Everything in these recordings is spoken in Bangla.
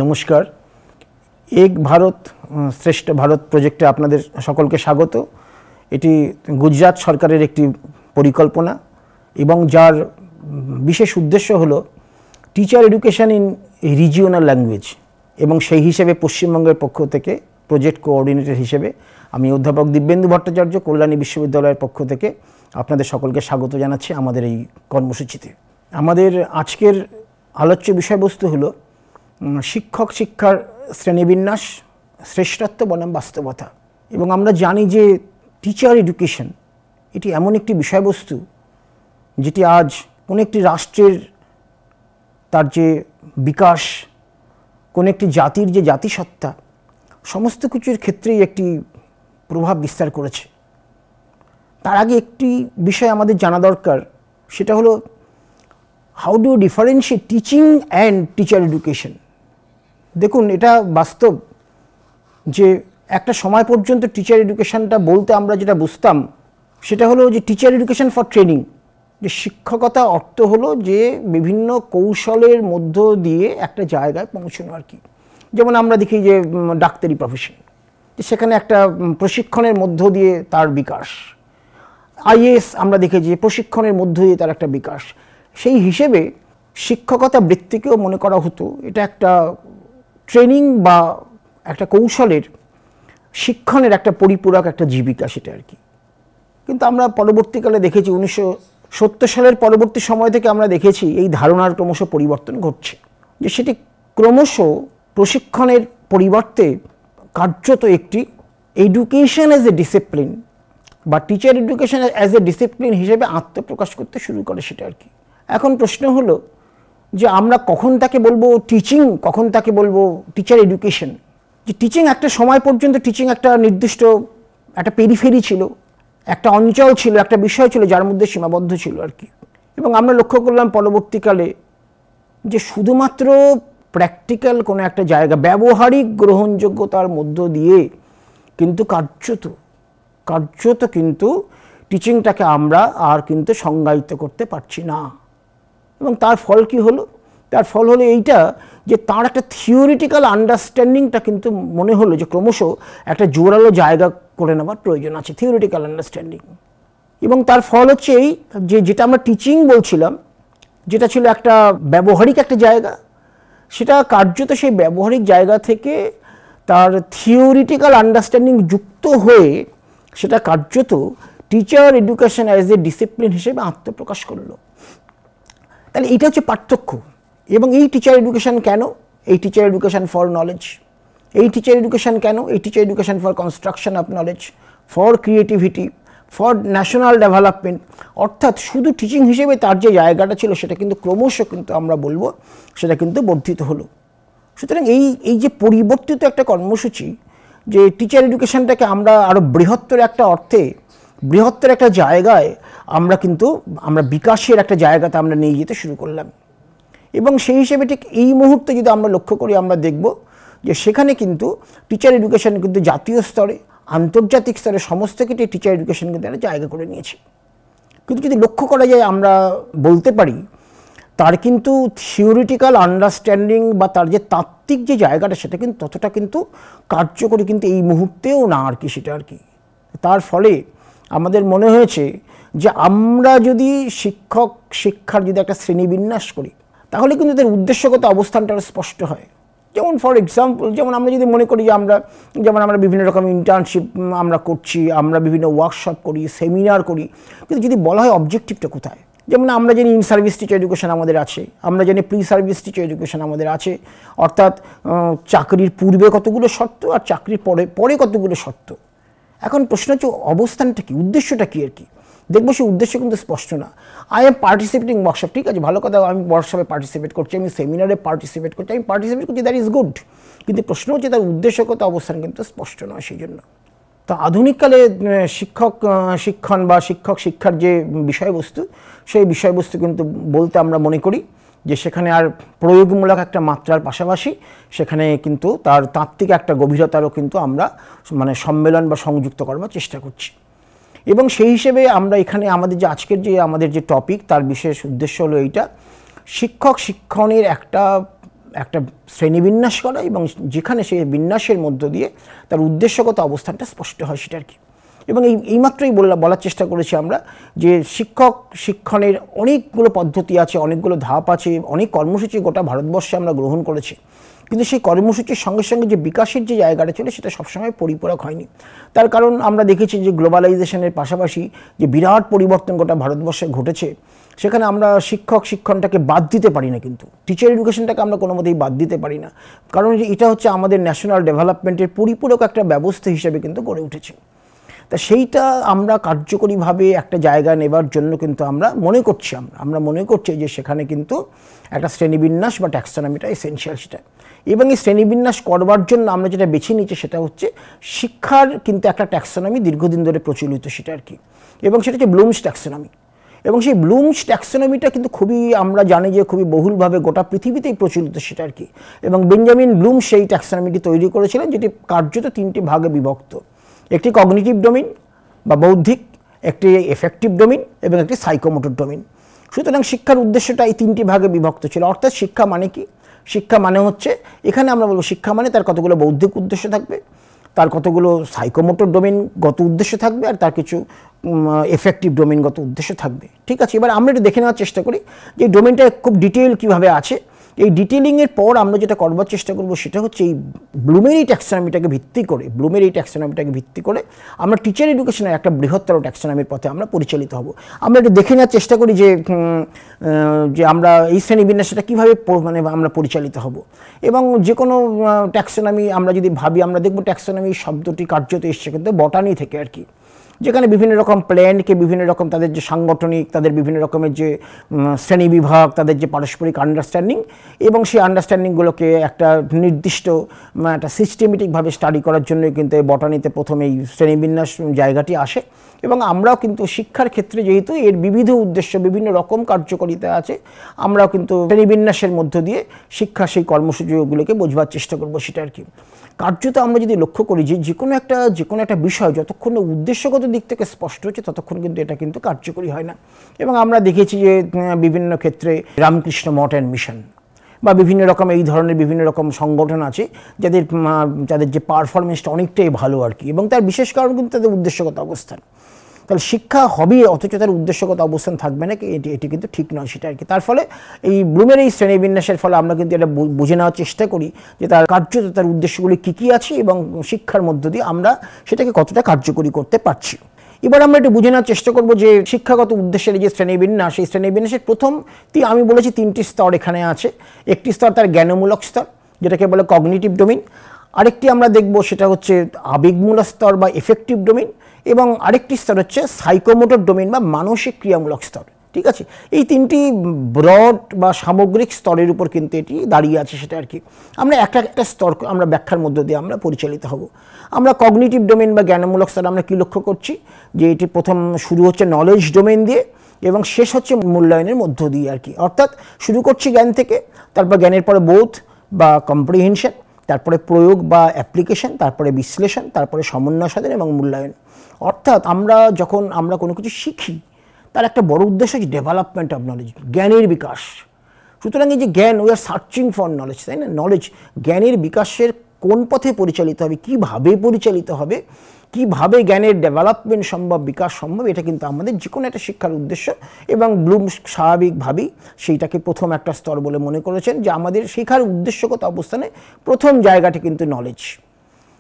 নমস্কার। এক ভারত শ্রেষ্ঠ ভারত প্রজেক্টে আপনাদের সকলকে স্বাগত। এটি গুজরাট সরকারের একটি পরিকল্পনা এবং যার বিশেষ উদ্দেশ্য হলো teacher education in regional language, এবং সেই হিসেবে পশ্চিমবঙ্গের পক্ষ থেকে প্রজেক্ট কোঅর্ডিনেটর হিসেবে আমি অধ্যাপক দিব্যেন্দু ভট্টাচার্য কল্যাণী বিশ্ববিদ্যালয়ের পক্ষ থেকে আপনাদের সকলকে স্বাগত জানাচ্ছি আমাদের এই কর্মসূচিতে। আমাদের আজকের আলোচ্য বিষয়বস্তু হলো শিক্ষক শিক্ষার শ্রেণীবিন্যাস, শ্রেষ্ঠত্ব বনাম বাস্তবতা। এবং আমরা জানি যে টিচার এডুকেশন এটি এমন একটি বিষয়বস্তু যেটি আজ কোনো একটি রাষ্ট্রের তার যে বিকাশ, কোনো একটি জাতির যে জাতিসত্তা, সমস্ত কিছুর ক্ষেত্রেই একটি প্রভাব বিস্তার করেছে। তার আগে একটি বিষয় আমাদের জানা দরকার, সেটা হলো how do differentiate teaching and teacher education. দেখুন, এটা বাস্তব যে একটা সময় পর্যন্ত টিচার এডুকেশনটা বলতে আমরা যেটা বুঝতাম সেটা হলো যে টিচার এডুকেশন ফর ট্রেনিং, যে শিক্ষকতা অর্থ হলো যে বিভিন্ন কৌশলের মধ্য দিয়ে একটা জায়গায় পৌঁছানো আর কি। যেমন আমরা দেখি যে ডাক্তারি প্রফেশন, সেখানে একটা প্রশিক্ষণের মধ্য দিয়ে তার বিকাশ। আইএএস আমরা দেখি যে প্রশিক্ষণের মধ্য দিয়ে তার একটা বিকাশ। সেই হিসেবে শিক্ষকতা বৃত্তিকেও মনে করা হতো এটা একটা ট্রেনিং বা একটা কৌশলের শিক্ষণের একটা পরিপূরক একটা জীবিকা, সেটা আর কি। কিন্তু আমরা পরবর্তীকালে দেখেছি 1970 সালের পরবর্তী সময় থেকে আমরা দেখেছি এই ধারণার ক্রমশ পরিবর্তন ঘটছে, যে সেটি ক্রমশ প্রশিক্ষণের পরিবর্তে কার্যত একটি এডুকেশন অ্যাজ এ ডিসিপ্লিন বা teacher education as a discipline হিসেবে আত্মপ্রকাশ করতে শুরু করে, সেটা আর কি। এখন প্রশ্ন হলো যে আমরা কখন তাকে বলবো টিচিং, কখন তাকে বলবো টিচার এডুকেশন। যে টিচিং একটা সময় পর্যন্ত টিচিং একটা নির্দিষ্ট একটা পেরিফেরি ছিল, একটা অঞ্চল ছিল, একটা বিষয় ছিল যার মধ্যে সীমাবদ্ধ ছিল আর কি। এবং আমরা লক্ষ্য করলাম পরবর্তীকালে যে শুধুমাত্র প্র্যাকটিক্যাল কোনো একটা জায়গা, ব্যবহারিক গ্রহণযোগ্যতার মধ্য দিয়ে কিন্তু কার্যত কিন্তু টিচিংটাকে আমরা আর কিন্তু সংজ্ঞায়িত করতে পারছি না। এবং তার ফল কি হলো? তার ফল হলো এইটা যে তার একটা থিওরিটিক্যাল আন্ডারস্ট্যান্ডিংটা কিন্তু মনে হলো যে ক্রমশ একটা জোরালো জায়গা করে নেওয়ার প্রয়োজন আছে, থিওরিটিক্যাল আন্ডারস্ট্যান্ডিং। এবং তার ফল হচ্ছে এই যে যেটা আমরা টিচিং বলছিলাম, যেটা ছিল একটা ব্যবহারিক একটা জায়গা, সেটা কার্যত সেই ব্যবহারিক জায়গা থেকে তার থিওরিটিক্যাল আন্ডারস্ট্যান্ডিং যুক্ত হয়ে সেটা কার্যত teacher education as a discipline হিসেবে আত্মপ্রকাশ করলো। তাহলে এইটা হচ্ছে পার্থক্য। এবং এই টিচার এডুকেশন কেন? এই টিচার এডুকেশন ফর নলেজ। এই টিচার এডুকেশন কেন? এই teacher education for construction of knowledge, for creativity, for national development. অর্থাৎ শুধু টিচিং হিসেবে তার যে জায়গাটা ছিল সেটা কিন্তু ক্রমশ কিন্তু আমরা বলবো সেটা কিন্তু বর্ধিত হলো। সুতরাং এই যে পরিবর্তিত একটা কর্মসূচি, যে টিচার এডুকেশনটাকে আমরা আরও বৃহত্তর একটা অর্থে, বৃহত্তর একটা জায়গায় আমরা বিকাশের একটা জায়গাতে আমরা নিয়ে যেতে শুরু করলাম। এবং সেই হিসেবে ঠিক এই মুহূর্তে যদি আমরা লক্ষ্য করি, আমরা দেখব যে সেখানে কিন্তু টিচার এডুকেশন কিন্তু জাতীয় স্তরে, আন্তর্জাতিক স্তরে সমস্ত ক্ষেত্রে টিচার এডুকেশন কিন্তু একটা জায়গা করে নিয়েছে। কিন্তু যদি লক্ষ্য করা যায়, আমরা বলতে পারি তার কিন্তু থিওরিটিক্যাল আন্ডারস্ট্যান্ডিং বা তার যে তাত্ত্বিক যে জায়গাটা, সেটা কিন্তু ততটা কিন্তু কার্যকরী কিন্তু এই মুহূর্তেও না আর কি, সেটা আর কি। তার ফলে আমাদের মনে হয়েছে যে আমরা যদি শিক্ষার যদি একটা শ্রেণীবিন্যাস করি, তাহলে কিন্তু তাদের উদ্দেশ্যগত অবস্থানটা স্পষ্ট হয়। যেমন ফর এক্সাম্পল, যেমন আমরা যদি মনে করি যে আমরা বিভিন্ন রকম ইন্টার্নশিপ আমরা করছি, আমরা বিভিন্ন ওয়ার্কশপ করি, সেমিনার করি, কিন্তু যদি বলা হয় অবজেক্টিভটা কোথায়? যেমন আমরা জানি ইন সার্ভিস টিচার এডুকেশন আমাদের আছে, আমরা জানি প্রি সার্ভিস টিচার এডুকেশন আমাদের আছে, অর্থাৎ চাকরির পূর্বে কতগুলো শর্ত আর চাকরির পরে কতগুলো শর্ত। এখন প্রশ্ন হচ্ছে অবস্থানটা কি, উদ্দেশ্যটা কী আর কি। দেখবো সেই উদ্দেশ্য কিন্তু স্পষ্ট না। আই এম পার্টিসিপেটিং ওয়ার্কশপ, ঠিক আছে, ভালো কথা, আমি ওয়ার্কশপে পার্টিসিপেট করছি, আমি সেমিনারে পার্টিসিপেট করছি, দ্যাট ইজ গুড। কিন্তু প্রশ্ন হচ্ছে তার উদ্দেশ্যগত অবস্থান কিন্তু স্পষ্ট নয়। সেই জন্য তো আধুনিককালে শিক্ষণ বা শিক্ষার যে বিষয়বস্তু, সেই বিষয়বস্তু কিন্তু বলতে আমরা মনে করি যে সেখানে আর প্রয়োগমূলক একটা মাত্রার পাশাপাশি সেখানে কিন্তু তার তাত্ত্বিক একটা গভীরতারও কিন্তু আমরা সম্মেলন বা সংযুক্ত করবার চেষ্টা করছি। এবং সেই হিসেবে আমরা এখানে আমাদের যে টপিক, তার বিশেষ উদ্দেশ্য হলো এইটা, শিক্ষণের একটা একটা শ্রেণীবিন্যাস করা এবং যেখানে সেই বিন্যাসের মধ্য দিয়ে তার উদ্দেশ্যগত অবস্থানটা স্পষ্ট হয় সেটা আর কি। এবং এইমাত্রই বলার চেষ্টা করেছি আমরা যে শিক্ষণের অনেকগুলো পদ্ধতি আছে, অনেকগুলো ধাপ আছে, অনেক কর্মসূচি গোটা ভারতবর্ষে আমরা গ্রহণ করেছি, কিন্তু সেই কর্মসূচির সঙ্গে সঙ্গে যে বিকাশের যে জায়গাটা ছিল সেটা সবসময় পরিপূরক হয়নি। তার কারণ আমরা দেখেছি যে গ্লোবালাইজেশনের পাশাপাশি যে বিরাট পরিবর্তন গোটা ভারতবর্ষে ঘটেছে, সেখানে আমরা শিক্ষণটাকে বাদ দিতে পারি না, কিন্তু টিচার এডুকেশনটাকে আমরা কোনো মতেই বাদ দিতে পারি না, কারণ এটা হচ্ছে আমাদের ন্যাশনাল ডেভেলপমেন্টের পরিপূরক একটা ব্যবস্থা হিসেবে কিন্তু গড়ে উঠেছে। তা সেইটা আমরা কার্যকরীভাবে একটা জায়গা নেবার জন্য কিন্তু আমরা মনে করছি যে সেখানে কিন্তু একটা শ্রেণীবিন্যাস বা ট্যাক্সোনমিটা এসেনশিয়াল সেটা। এবং এই শ্রেণীবিন্যাস করবার জন্য আমরা যেটা বেছে নিচ্ছি সেটা হচ্ছে শিক্ষার কিন্তু একটা ট্যাক্সোনমি দীর্ঘদিন ধরে প্রচলিত সেটা আর কি, এবং সেটা হচ্ছে ব্লুমস ট্যাক্সোনমি। এবং সেই ব্লুমস ট্যাক্সোনমিটা কিন্তু আমরা জানি যে খুবই বহুলভাবে গোটা পৃথিবীতেই প্রচলিত সেটা আর কি। এবং বেঞ্জামিন ব্লুম সেই ট্যাক্সোনমিটি তৈরি করেছিলেন, যেটি কার্যত 3টি ভাগে বিভক্ত: একটি কগনিটিভ ডোমেইন বা বৌদ্ধিক, একটি এফেক্টিভ ডোমেইন এবং একটি সাইকোমোটর ডোমেইন। সুতরাং শিক্ষার উদ্দেশ্যটা এই 3টি ভাগে বিভক্ত ছিল। অর্থাৎ শিক্ষা মানে কি? শিক্ষা মানে হচ্ছে, এখানে আমরা বলবো শিক্ষা মানে তার কতগুলো বৌদ্ধিক উদ্দেশ্য থাকবে, তার কতগুলো সাইকোমোটর ডোমেইনগত উদ্দেশ্য থাকবে, আর তার কিছু এফেক্টিভ ডোমেইনগত উদ্দেশ্য থাকবে। ঠিক আছে, এবার আমরা একটু দেখে নেওয়ার চেষ্টা করি যে ডোমেইনটা খুব ডিটেইল কীভাবে আছে। এই ডিটেলিংয়ের পর আমরা যেটা করবার চেষ্টা করব সেটা হচ্ছে এই ব্লুমের এই ট্যাক্সোনমিটাকে ভিত্তি করে আমরা টিচার এডুকেশনের একটা বৃহত্তর ট্যাক্সোনমির পথে আমরা পরিচালিত হব। আমরা একটু দেখে নেওয়ার চেষ্টা করি যে আমরা এই শ্রেণীবিন্যাসটা কীভাবে আমরা পরিচালিত হব। এবং যে কোনো ট্যাক্সোনমি আমরা যদি ভাবি, আমরা দেখব ট্যাক্সোনমি শব্দটি কার্যত এসছে কিন্তু বটানি থেকে আর কি, যেখানে বিভিন্ন রকম প্ল্যান্টকে বিভিন্ন রকম তাদের যে সাংগঠনিক, তাদের বিভিন্ন রকমের যে শ্রেণীবিভাগ, তাদের যে পারস্পরিক আন্ডারস্ট্যান্ডিং, এবং সেই আন্ডারস্ট্যান্ডিংগুলোকে একটা নির্দিষ্ট একটা সিস্টেমেটিকভাবে স্টাডি করার জন্য কিন্তু এই বটানিতে প্রথমে এই শ্রেণীবিন্যাস জায়গাটি আসে। এবং আমরাও কিন্তু শিক্ষার ক্ষেত্রে যেহেতু এর বিবিধ উদ্দেশ্য, বিভিন্ন রকম কার্যকারিতা আছে, আমরাও কিন্তু শ্রেণীবিন্যাসের মধ্য দিয়ে শিক্ষা সেই কর্মসূচিগুলোকে বোঝবার চেষ্টা করবো সেটা আর কি। কার্যত আমরা যদি লক্ষ্য করি যে যে কোনো একটা বিষয় যতক্ষণ উদ্দেশ্যগত দিক থেকে স্পষ্ট হচ্ছে ততক্ষণ কিন্তু এটা কিন্তু কার্যকরী হয় না। এবং আমরা দেখেছি যে বিভিন্ন ক্ষেত্রে রামকৃষ্ণ মঠ অ্যান্ড মিশন বা বিভিন্ন রকম এই ধরনের বিভিন্ন রকম সংগঠন আছে যাদের যে পারফরমেন্সটা অনেকটাই ভালো আর কি, এবং তার বিশেষ কারণ কিন্তু তাদের উদ্দেশ্যগত অবস্থান। তাহলে শিক্ষা হবে অথচ তার উদ্দেশ্যগত অবস্থান থাকবে না, এটি কিন্তু ঠিক নয় সেটা আর কি। তার ফলে এই ব্লুমের এই শ্রেণীবিন্যাসের ফলে আমরা কিন্তু এটা বুঝে নেওয়ার চেষ্টা করি যে তার কার্যত তার উদ্দেশ্যগুলি কী আছে এবং শিক্ষার মধ্য দিয়ে আমরা সেটাকে কতটা কার্যকরী করতে পারছি। এবার আমরা একটু বুঝে নেওয়ার চেষ্টা করবো যে শিক্ষাগত উদ্দেশ্যের যে শ্রেণীবিন্যাস, সেই শ্রেণীবিন্যাসের প্রথম আমি বলেছি 3টি স্তর এখানে আছে। একটি স্তর তার জ্ঞানমূলক স্তর, যেটাকে বলে কগনিটিভ ডোমেইন। আরেকটি আমরা দেখব সেটা হচ্ছে আবেগমূলক স্তর বা এফেক্টিভ ডোমেইন, এবং আরেকটি স্তর হচ্ছে সাইকোমোটর ডোমেইন বা মানসিক ক্রিয়ামূলক স্তর। ঠিক আছে, এই 3টি ব্রড বা সামগ্রিক স্তরের উপর কিন্তু এটি দাঁড়িয়ে আছে সেটা আর কি। আমরা একটা স্তর আমরা ব্যাখ্যার মধ্য দিয়ে আমরা পরিচালিত হব। আমরা কগনিটিভ ডোমেইন বা জ্ঞানমূলক স্তর আমরা কী লক্ষ্য করছি যে এটি প্রথম শুরু হচ্ছে নলেজ ডোমেইন দিয়ে এবং শেষ হচ্ছে মূল্যায়নের মধ্য দিয়ে আর কি। অর্থাৎ শুরু করছি জ্ঞান থেকে, তারপর জ্ঞানের পরে বোধ বা কম্প্রিহেনশন, তারপরে প্রয়োগ বা অ্যাপ্লিকেশন, তারপরে বিশ্লেষণ, তারপরে সমন্বয় সাধন এবং মূল্যায়ন। অর্থাৎ যখন আমরা কোনো কিছু শিখি তার একটা বড় উদ্দেশ্য হচ্ছে ডেভেলপমেন্ট অফ নলেজ, জ্ঞানের বিকাশ। সুতরাং এই যে জ্ঞান, we are searching for knowledge, তাই না? নলেজ, জ্ঞানের বিকাশের কোন পথে পরিচালিত হবে, কীভাবে পরিচালিত হবে, কীভাবে জ্ঞানের ডেভেলপমেন্ট সম্ভব, বিকাশ সম্ভব, এটা কিন্তু আমাদের যে কোনো একটা শিক্ষার উদ্দেশ্য। এবং ব্লুম স্বাভাবিকভাবেই সেইটাকে প্রথম একটা স্তর বলে মনে করেছেন যে আমাদের শেখার উদ্দেশ্যগত অবস্থানে প্রথম জায়গাটি কিন্তু নলেজ।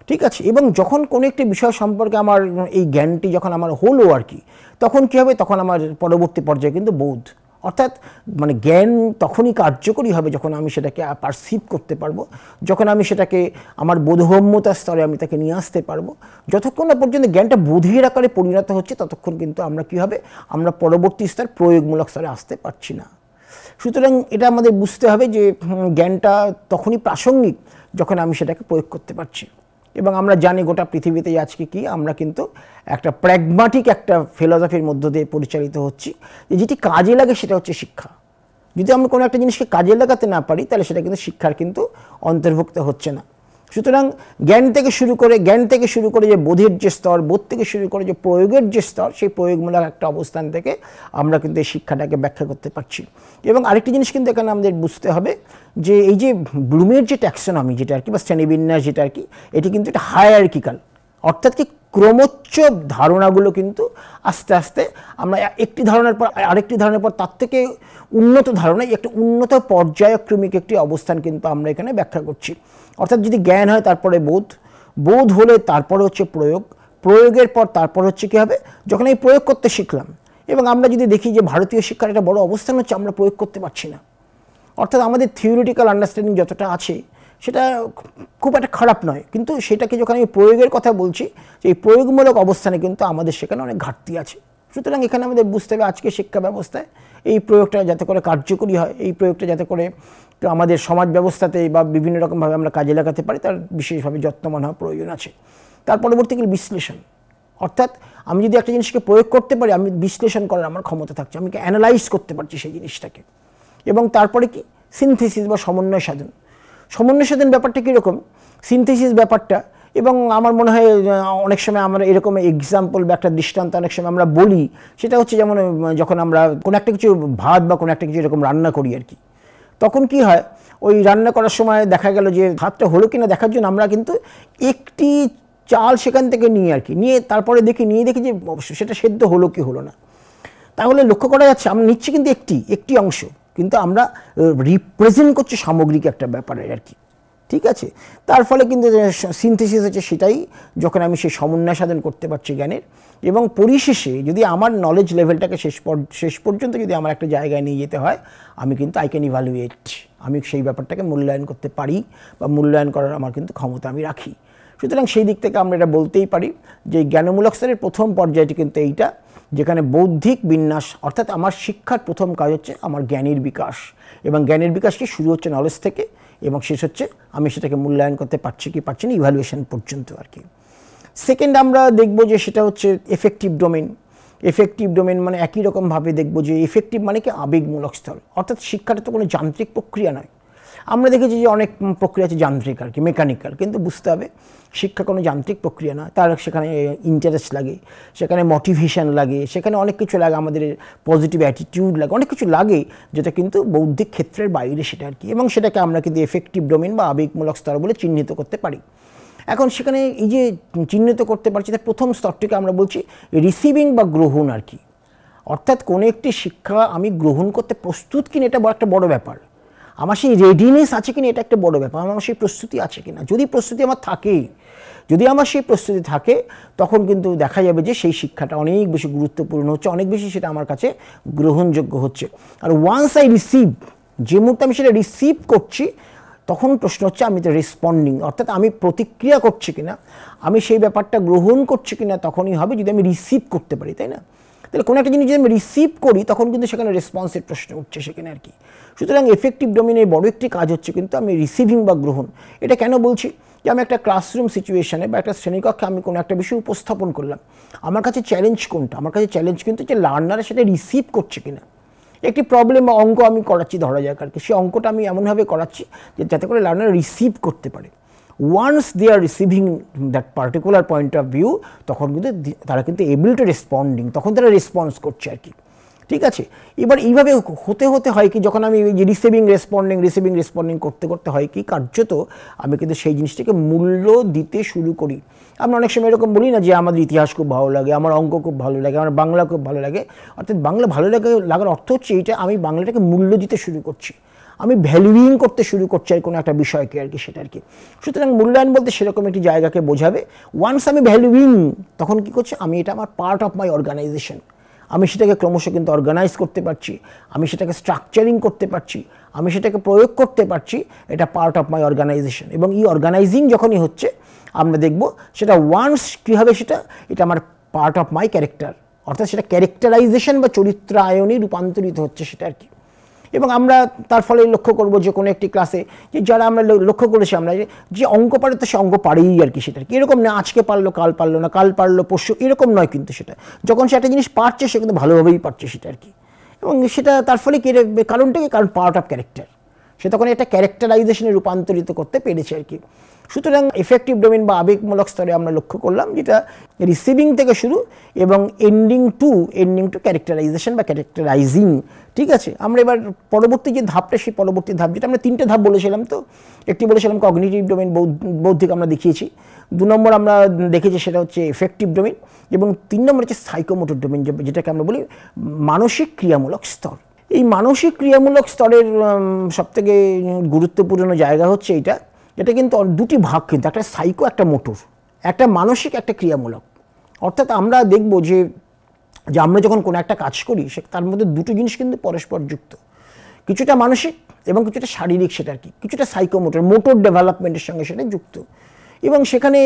ঠিক আছে, এবং যখন কোনো একটি বিষয় সম্পর্কে আমার এই জ্ঞানটি যখন আমার হলো আর কি, তখন কী হবে, তখন আমার পরবর্তী পর্যায়ে কিন্তু বোধ, অর্থাৎ জ্ঞান তখনই কার্যকরী হবে যখন আমি সেটাকে পারসিভ করতে পারবো, যখন আমি সেটাকে আমার বোধগম্যতার স্তরে আমি তাকে নিয়ে আসতে পারবো। যতক্ষণ না পর্যন্ত জ্ঞানটা বোধের আকারে পরিণত হচ্ছে ততক্ষণ কিন্তু আমরা কী হবে, আমরা পরবর্তী স্তর প্রয়োগমূলক স্তরে আসতে পারছি না। সুতরাং এটা আমাদের বুঝতে হবে যে জ্ঞানটা তখনই প্রাসঙ্গিক যখন আমি সেটাকে প্রয়োগ করতে পারছি। এবং আমরা জানি গোটা পৃথিবীতে আজকে কি আমরা কিন্তু একটা প্র্যাগমাটিক একটা ফিলসফির মধ্য দিয়ে পরিচালিত হচ্ছি, যেটি কাজে লাগে সেটা হচ্ছে শিক্ষা। যদি আমরা কোনো একটা জিনিসকে কাজে লাগাতে না পারি তাহলে সেটা কিন্তু শিক্ষার কিন্তু অন্তর্ভুক্ত হচ্ছে না। সুতরাং জ্ঞান থেকে শুরু করে যে বোধের যে স্তর, বোধ থেকে শুরু করে যে প্রয়োগের যে স্তর, সেই প্রয়োগমূলক একটা অবস্থান থেকে আমরা কিন্তু এই শিক্ষাটাকে ব্যাখ্যা করতে পারছি। এবং আরেকটি জিনিস কিন্তু এখানে আমাদের বুঝতে হবে যে এই যে ব্লুমের যে ট্যাক্সোনমি যেটা আর কি, বা শ্রেণীবিন্যাস যেটা আর কি, এটি কিন্তু একটা হায়ারার্কিক্যাল, অর্থাৎ কি ক্রমোচ্চ ধারণাগুলো কিন্তু আস্তে আস্তে আমরা একটি ধারণার পর আরেকটি ধারণার পর তার থেকে উন্নত ধারণায় একটা উন্নত পর্যায়ক্রমিক একটি অবস্থান কিন্তু আমরা এখানে ব্যাখ্যা করছি। অর্থাৎ যদি জ্ঞান হয় তারপরে বোধ, বোধ হলে তারপরে হচ্ছে প্রয়োগ, প্রয়োগের পর তারপর হচ্ছে কী হবে, যখন এই প্রয়োগ করতে শিখলাম। এবং আমরা যদি দেখি যে ভারতীয় শিক্ষার একটা বড় অবস্থান হচ্ছে আমরা প্রয়োগ করতে পারছি না। অর্থাৎ আমাদের থিওরিটিক্যাল আন্ডারস্ট্যান্ডিং যতটা আছে সেটা খুব একটা খারাপ নয়, কিন্তু সেটাকে যখন আমি প্রয়োগের কথা বলছি, যে এই প্রয়োগমূলক অবস্থানে কিন্তু আমাদের সেখানে অনেক ঘাটতি আছে। সুতরাং এখানে আমাদের বুঝতে হবে আজকে শিক্ষা ব্যবস্থায় এই প্রয়োগটা যাতে করে কার্যকরী হয়, এই প্রয়োগটা যাতে করে আমাদের সমাজ ব্যবস্থাতে বা বিভিন্ন রকমভাবে আমরা কাজে লাগাতে পারি, তার বিশেষভাবে যত্নবান হওয়া প্রয়োজন আছে। তার পরবর্তীকালে বিশ্লেষণ, অর্থাৎ আমি যদি একটা জিনিসকে প্রয়োগ করতে পারি, আমি বিশ্লেষণ করার আমার ক্ষমতা থাকছে, আমি অ্যানালাইজ করতে পারছি সেই জিনিসটাকে। এবং তারপরে কি সিনথেসিস বা সমন্বয় সাধন। সমন্বয় সাধন ব্যাপারটা কীরকম, সিনথেসিস ব্যাপারটা, এবং আমার মনে হয় অনেক সময় আমরা এরকম এক্সাম্পল বা একটা দৃষ্টান্ত অনেক সময় আমরা বলি, সেটা হচ্ছে যেমন যখন আমরা কোনো একটা কিছু ভাত বা কোনো একটা কিছু এরকম রান্না করি আর কি, তখন কি হয়, ওই রান্না করার সময় দেখা গেল যে ভাতটা হলো কিনা দেখার জন্য আমরা কিন্তু একটি চাল সেখান থেকে নিয়ে আর কি, নিয়ে তারপরে দেখি যে সেটা সেদ্ধ হলো কি হলো না। তাহলে লক্ষ্য করা যাচ্ছে আমরা নিচ্ছি কিন্তু একটি অংশ, কিন্তু আমরা রিপ্রেজেন্ট করছি সামগ্রিক একটা ব্যাপারে আর কি, ঠিক আছে। তার ফলে কিন্তু সিনথেসিস হচ্ছে সেটাই, যখন আমি সেই সমন্বয় সাধন করতে পারছি জ্ঞানের, এবং পরিশেষে যদি আমার নলেজ লেভেলটাকে শেষ পর্যন্ত যদি আমার একটা জায়গায় নিয়ে যেতে হয়, আমি কিন্তু আই ক্যান ইভ্যালুয়েট, আমি সেই ব্যাপারটাকে মূল্যায়ন করতে পারি বা মূল্যায়ন করার আমার কিন্তু ক্ষমতা আমি রাখি। সুতরাং সেই দিক থেকে আমরা এটা বলতেই পারি যে জ্ঞানমূলক স্তরের প্রথম পর্যায়টি কিন্তু এইটা, যেখানে বৌদ্ধিক বিন্যাস, অর্থাৎ আমার শিক্ষার প্রথম কাজ হচ্ছে আমার জ্ঞানের বিকাশ, এবং জ্ঞানের বিকাশটি শুরু হচ্ছে নলেজ থেকে এবং শেষ হচ্ছে আমি সেটাকে মূল্যায়ন করতে পারছি কি পারছি না, ইভ্যালুয়েশন পর্যন্ত আর কি। সেকেন্ড আমরা দেখব যে সেটা হচ্ছে এফেক্টিভ ডোমেন। এফেক্টিভ ডোমেন মানে একই রকমভাবে দেখব যে এফেক্টিভ মানে কি আবেগমূলক স্তর, অর্থাৎ শিক্ষাটা তো কোনো যান্ত্রিক প্রক্রিয়া নয়। আমরা দেখেছি যে অনেক প্রক্রিয়া আছে যান্ত্রিক আর কি, মেকানিক্যাল, কিন্তু বুঝতে হবে শিক্ষা কোনো যান্ত্রিক প্রক্রিয়া নয়। তার সেখানে ইন্টারেস্ট লাগে, সেখানে মোটিভেশন লাগে, সেখানে অনেক কিছু লাগে, আমাদের পজিটিভ অ্যাটিটিউড লাগে, অনেক কিছু লাগে যেটা কিন্তু বৌদ্ধিক ক্ষেত্রের বাইরে সেটা আর কি, এবং সেটাকে আমরা কিন্তু এফেক্টিভ ডোমেন বা আবেগমূলক স্তর বলে চিহ্নিত করতে পারি। এখন সেখানে এই যে চিহ্নিত করতে পারছি, তার প্রথম স্তরটিকে আমরা বলছি রিসিভিং বা গ্রহণ আর কি, অর্থাৎ কোনো একটি শিক্ষা আমি গ্রহণ করতে প্রস্তুত কিনা এটা একটা বড় ব্যাপার, আমার সেই রেডিনেস আছে কিনা এটা একটা বড় ব্যাপার, আমার সেই প্রস্তুতি আছে কিনা। যদি প্রস্তুতি আমার থাকে, যদি আমার সেই প্রস্তুতি থাকে, তখন কিন্তু দেখা যাবে যে সেই শিক্ষাটা অনেক বেশি গুরুত্বপূর্ণ হচ্ছে, অনেক বেশি সেটা আমার কাছে গ্রহণযোগ্য হচ্ছে। আর ওয়ান্স আই রিসিভ, যে মুহূর্তে আমি সেটা রিসিভ করছি, তখন প্রশ্ন হচ্ছে আমি তো রেসপন্ডিং, অর্থাৎ আমি প্রতিক্রিয়া করছি কিনা, আমি সেই ব্যাপারটা গ্রহণ করছি কিনা, তখনই হবে যদি আমি রিসিভ করতে পারি, তাই না? তাহলে কোনো একটা জিনিস যদি আমি রিসিভ করি, তখন কিন্তু সেখানে রেসপন্সের প্রশ্ন উঠছে সেখানে আর কি। সুতরাং এফেক্টিভ ডোমেনের বড় একটি কাজ হচ্ছে কিন্তু আমি রিসিভিং বা গ্রহণ। এটা কেন বলছি, যে আমি একটা ক্লাসরুম সিচুয়েশনে বা একটা শ্রেণীকক্ষে আমি কোনো একটা বিষয় উপস্থাপন করলাম, আমার কাছে চ্যালেঞ্জ কোনটা, আমার কাছে চ্যালেঞ্জ কিন্তু যে লার্নার সেটা রিসিভ করছে কিনা। একটি প্রবলেম বা অঙ্ক আমি করাচ্ছি ধরা যাক আর কি, সেই অঙ্কটা আমি এমনভাবে করাচ্ছি যে যাতে করে লার্নার রিসিভ করতে পারে। Once they are receiving that particular point of view, তখন কিন্তু তারা কিন্তু এবল টু রেসপন্ডিং, তখন তারা রেসপন্স করছে আর কি, ঠিক আছে। এবার এইভাবে হতে হয় কি, যখন আমি রিসিভিং রেসপন্ডিং করতে করতে হয় কি, কার্যত আমি কিন্তু সেই জিনিসটাকে মূল্য দিতে শুরু করি। আমরা অনেক সময় এরকম বলি না যে আমাদের ইতিহাস খুব ভালো লাগে, আমার অঙ্ক খুব ভালো লাগে, আমার বাংলা খুব ভালো লাগে, অর্থাৎ বাংলা ভালো লাগার অর্থ হচ্ছে এইটা, আমি বাংলাটাকে মূল্য দিতে শুরু করছি, আমি ভ্যালুইং করতে শুরু করছি আর কোনো একটা বিষয়কে আর কি, সেটা আর কি। সুতরাং মূল্যায়ন বলতে সেরকম একটি জায়গাকে বোঝাবে। ওয়ান্স আমি ভ্যালুইং, তখন কী করছি, আমি এটা আমার পার্ট অফ মাই অর্গানাইজেশন, আমি সেটাকে ক্রমশ কিন্তু অর্গানাইজ করতে পারছি, আমি সেটাকে স্ট্রাকচারিং করতে পারছি, আমি সেটাকে প্রয়োগ করতে পারছি, এটা পার্ট অফ মাই অর্গানাইজেশন। এবং এই অর্গানাইজিং যখনই হচ্ছে, আমরা দেখব সেটা ওয়ান্স কী হবে, এটা আমার পার্ট অফ মাই ক্যারেক্টার, অর্থাৎ সেটা ক্যারেক্টারাইজেশন বা চরিত্রায়নে রূপান্তরিত হচ্ছে সেটা আর কি। এবং আমরা তার ফলে লক্ষ্য করব যে কোনো একটি ক্লাসে যে যারা আমরা লক্ষ্য করেছি আমরা যে অঙ্ক পারে তো সে অঙ্ক পারেই আর কি, সেটা আর কি। এরকম না আজকে পারলো কাল পারলো না, কাল পারলো পরশু, এরকম নয় কিন্তু সেটা। যখন সে একটা জিনিস পারছে সে কিন্তু ভালোভাবেই পারছে সেটা আর কি। এবং সেটা তার ফলে কি, কারণটাকে, কারণ পার্ট অফ ক্যারেক্টার, সে তখন একটা ক্যারেক্টারাইজেশনে রূপান্তরিত করতে পেরেছে আর কি। সুতরাং এফেক্টিভ ডোমেন বা আবেগমূলক স্তরে আমরা লক্ষ্য করলাম যেটা রিসিভিং থেকে শুরু এবং এন্ডিং টু ক্যারেক্টারাইজেশন বা ক্যারেক্টারাইজিং। ঠিক আছে, আমরা এবার পরবর্তী যে ধাপটা, সেই পরবর্তী ধাপ যেটা আমরা 3টে ধাপ বলেছিলাম, তো একটি বলেছিলাম কগনিটিভ ডোমেন, বৌদ্ধিক আমরা দেখিয়েছি। 2 নম্বর আমরা দেখেছি সেটা হচ্ছে এফেক্টিভ ডোমেন, এবং 3 নম্বর হচ্ছে সাইকোমোটর ডোমেন, যেটাকে আমরা বলি মানসিক ক্রিয়ামূলক স্তর। এই মানসিক ক্রিয়ামূলক স্তরের সবথেকে গুরুত্বপূর্ণ জায়গা হচ্ছে এটা কিন্তু 2টি ভাগ, কিন্তু একটা সাইকো, একটা মোটর, একটা মানসিক, একটা ক্রিয়ামূলক। অর্থাৎ আমরা দেখব যে আমরা যখন কোনো একটা কাজ করি তার মধ্যে 2টো জিনিস কিন্তু পরস্পর যুক্ত, কিছুটা মানসিক এবং কিছুটা শারীরিক, সেটা আর কি কিছুটা সাইকোমোটর, মোটর ডেভেলপমেন্টের সঙ্গে সেটা যুক্ত। এবং সেখানে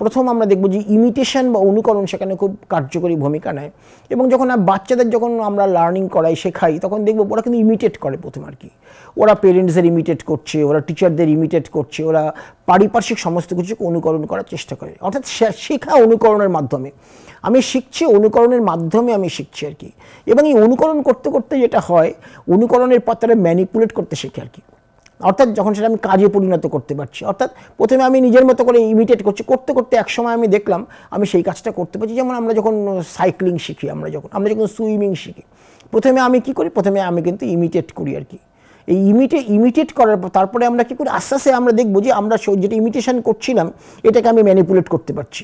প্রথম আমরা দেখব যে ইমিটেশন বা অনুকরণ সেখানে খুব কার্যকরী ভূমিকা নেয়। এবং যখন বাচ্চাদের যখন আমরা লার্নিং করাই, শেখাই, তখন দেখব ওরা কিন্তু ইমিটেট করে প্রথম আর কি। ওরা পেরেন্টসদের ইমিটেট করছে, ওরা টিচারদের ইমিটেট করছে, ওরা পারিপার্শ্বিক সমস্ত কিছুকে অনুকরণ করার চেষ্টা করে। অর্থাৎ শেখা অনুকরণের মাধ্যমে আমি শিখছি, অনুকরণের মাধ্যমে আমি শিখছি আর কি। এবং এই অনুকরণ করতে করতে যেটা হয়, অনুকরণের পর তারা ম্যানিপুলেট করতে শেখে আর কি। অর্থাৎ যখন সেটা আমি কাজে পরিণত করতে পারছি, অর্থাৎ প্রথমে আমি নিজের মতো করে ইমিটেট করছি, করতে করতে একসময় আমি দেখলাম আমি সেই কাজটা করতে পারছি। যেমন আমরা যখন সাইক্লিং শিখি, আমরা যখন সুইমিং শিখি, প্রথমে আমি কি করি, প্রথমে আমি কিন্তু ইমিটেট করি আর কি। এই ইমিটেট করার পর তারপরে আমরা কী করি, আস্তে আস্তে আমরা দেখবো যে আমরা যেটা ইমিটেশন করছিলাম এটাকে আমি ম্যানিপুলেট করতে পারছি,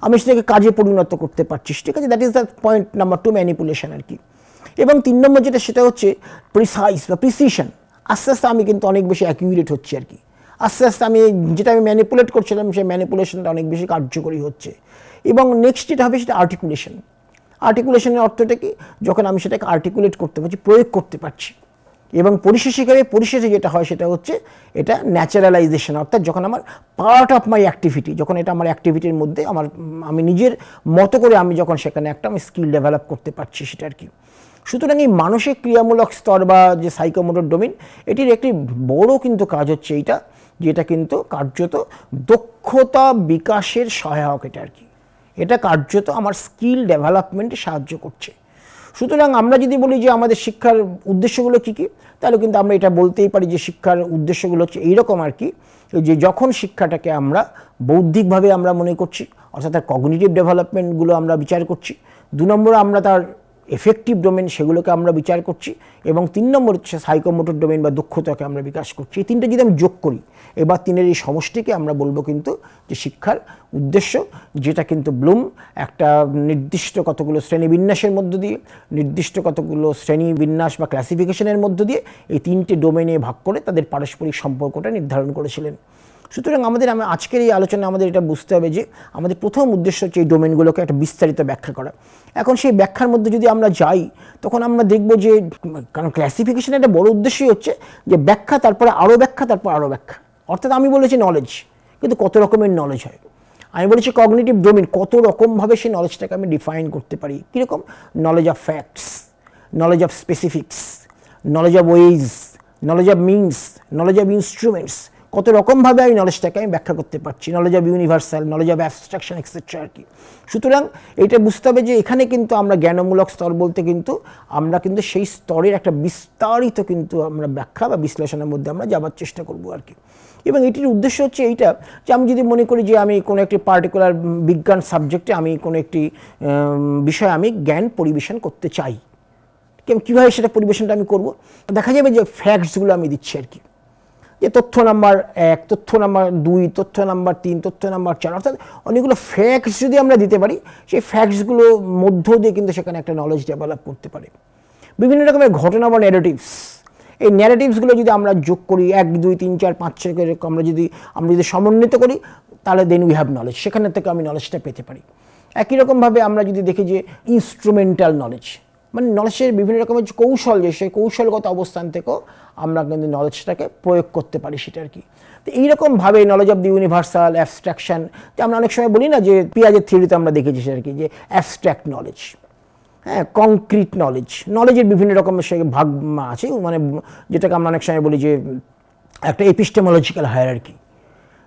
আমি সেটাকে কাজে পরিণত করতে পারছি। ঠিক আছে, that is the point number 2, manipulation আর কি। এবং 3 নম্বর যেটা, সেটা হচ্ছে প্রিসাইজ বা প্রিসিশন। আস্তে আস্তে আমি কিন্তু অনেক বেশি অ্যাকিউরেট হচ্ছি আর কি। আস্তে আস্তে আমি যেটা আমি ম্যানিপুলেট করছিলাম সেই ম্যানিপুলেশনটা অনেক বেশি কার্যকরী হচ্ছে। এবং নেক্সট যেটা হবে সেটা আর্টিকুলেশন। আর্টিকুলেশনের অর্থটা কি, যখন আমি সেটাকে আর্টিকুলেট করতে পারছি, প্রয়োগ করতে পারছি। এবং পরিশেষে যেটা হয় সেটা হচ্ছে এটা ন্যাচারালাইজেশন, অর্থাৎ যখন আমার পার্ট অফ মাই অ্যাক্টিভিটি, যখন এটা আমার অ্যাক্টিভিটির মধ্যে আমি নিজের মতো করে আমি যখন সেখানে আমি স্কিল ডেভেলপ করতে পারছি সেটা আর কি। সুতরাং এই মানসিক ক্রিয়ামূলক স্তর বা যে সাইকোমোটর ডোমেন, এটির একটি বড় কিন্তু কাজ হচ্ছে এইটা, যেটা কিন্তু কার্যত দক্ষতা বিকাশের সহায়ক এটা আর কি। এটা কার্যত আমার স্কিল ডেভেলপমেন্টে সাহায্য করছে। সুতরাং আমরা যদি বলি যে আমাদের শিক্ষার উদ্দেশ্যগুলো কী কী, তাহলে কিন্তু আমরা এটা বলতেই পারি যে শিক্ষার উদ্দেশ্যগুলো হচ্ছে এইরকম আর কি, যে যখন শিক্ষাটাকে আমরা বৌদ্ধিকভাবে আমরা মনে করছি, অর্থাৎ তার কগনিটিভ ডেভেলপমেন্টগুলো আমরা বিচার করছি। 2 নম্বর আমরা তার এফেক্টিভ ডোমেন, সেগুলোকে আমরা বিচার করছি। এবং 3 নম্বর হচ্ছে সাইকোমোটর ডোমেন বা দক্ষতাকে আমরা বিকাশ করছি। এই 3টে যদি আমি যোগ করি, এবার 3-এর এই সমষ্টিকে আমরা বলবো কিন্তু যে শিক্ষার উদ্দেশ্য, যেটা কিন্তু ব্লুম একটা নির্দিষ্ট কতগুলো শ্রেণীবিন্যাসের মধ্য দিয়ে, নির্দিষ্ট কতগুলো শ্রেণীবিন্যাস বা ক্লাসিফিকেশনের মধ্য দিয়ে এই 3টে ডোমেনে ভাগ করে তাদের পারস্পরিক সম্পর্কটা নির্ধারণ করেছিলেন। সুতরাং আজকের এই আলোচনায় আমাদের এটা বুঝতে হবে যে আমাদের প্রথম উদ্দেশ্য হচ্ছে এই ডোমেনগুলোকে একটা বিস্তারিত ব্যাখ্যা করা। এখন সেই ব্যাখ্যার মধ্যে যদি আমরা যাই, তখন আমরা দেখব যে, কারণ ক্লাসিফিকেশনের একটা বড় উদ্দেশ্যই হচ্ছে যে ব্যাখ্যা, তারপরে আরও ব্যাখ্যা, তারপর আরও ব্যাখ্যা। অর্থাৎ আমি বলেছি নলেজ, কিন্তু কত রকমের নলেজ হয়। আমি বলেছি কগনিটিভ ডোমেন, কত রকমভাবে সেই নলেজটাকে আমি ডিফাইন করতে পারি। কীরকম? Knowledge of facts, knowledge of specifics, knowledge of ways, knowledge of means, knowledge of instruments, কত রকমভাবে আমি নলেজটাকে ব্যাখ্যা করতে পারছি। Knowledge of universal, knowledge of abstraction etcetera আর কি। সুতরাং এটা বুঝতে হবে যে এখানে কিন্তু আমরা জ্ঞানমূলক স্তর বলতে কিন্তু আমরা কিন্তু সেই স্তরের একটা বিস্তারিত কিন্তু আমরা ব্যাখ্যা বা বিশ্লেষণের মধ্যে আমরা যাবার চেষ্টা করব আর কি। এবং এটির উদ্দেশ্য হচ্ছে এইটা যে আমি যদি মনে করি যে আমি কোনো একটি পার্টিকুলার বিজ্ঞান সাবজেক্টে আমি কোনো একটি বিষয়ে আমি জ্ঞান পরিবেশন করতে চাই, কীভাবে সেটা পরিবেশনটা আমি করব, দেখা যাবে যে ফ্যাক্টসগুলো আমি দিচ্ছি আর কি। যে তথ্য নাম্বার 1, তথ্য নাম্বার 2, তথ্য নাম্বার 3, তথ্য নাম্বার 4, অর্থাৎ অনেকগুলো ফ্যাক্টস যদি আমরা দিতে পারি, সেই ফ্যাক্টসগুলো মধ্য দিয়ে কিন্তু সেখানে একটা নলেজ ডেভেলপ করতে পারে। বিভিন্ন রকমের ঘটনা বা ন্যারেটিভস, এই ন্যারেটিভসগুলো যদি আমরা যোগ করি 1, 2, 3, 4, 5, 6 করে আমরা যদি সমন্বিত করি, তাহলে দেন উই হ্যাভ নলেজ, সেখানে থেকে আমি নলেজটা পেতে পারি। একই রকমভাবে আমরা যদি দেখি যে ইনস্ট্রুমেন্টাল নলেজ, মানে নলেজের বিভিন্ন রকমের কৌশল, যে সেই কৌশলগত অবস্থান থেকেও আমরা কিন্তু নলেজটাকে প্রয়োগ করতে পারি সেটা আর কি। তো এইরকমভাবে knowledge of the universal, abstraction, যে আমরা অনেক সময় বলি না যে পিয়াজের থিওরিতে আমরা দেখেছি সেটা আর কি, যে অ্যাবস্ট্রাক্ট নলেজ, হ্যাঁ, কংক্রিট নলেজ, নলেজের বিভিন্ন রকমের সে ভাগ আছে, মানে যেটাকে আমরা অনেক সময় বলি যে একটা এপিস্টেমোলজিক্যাল হায়ারার্কি,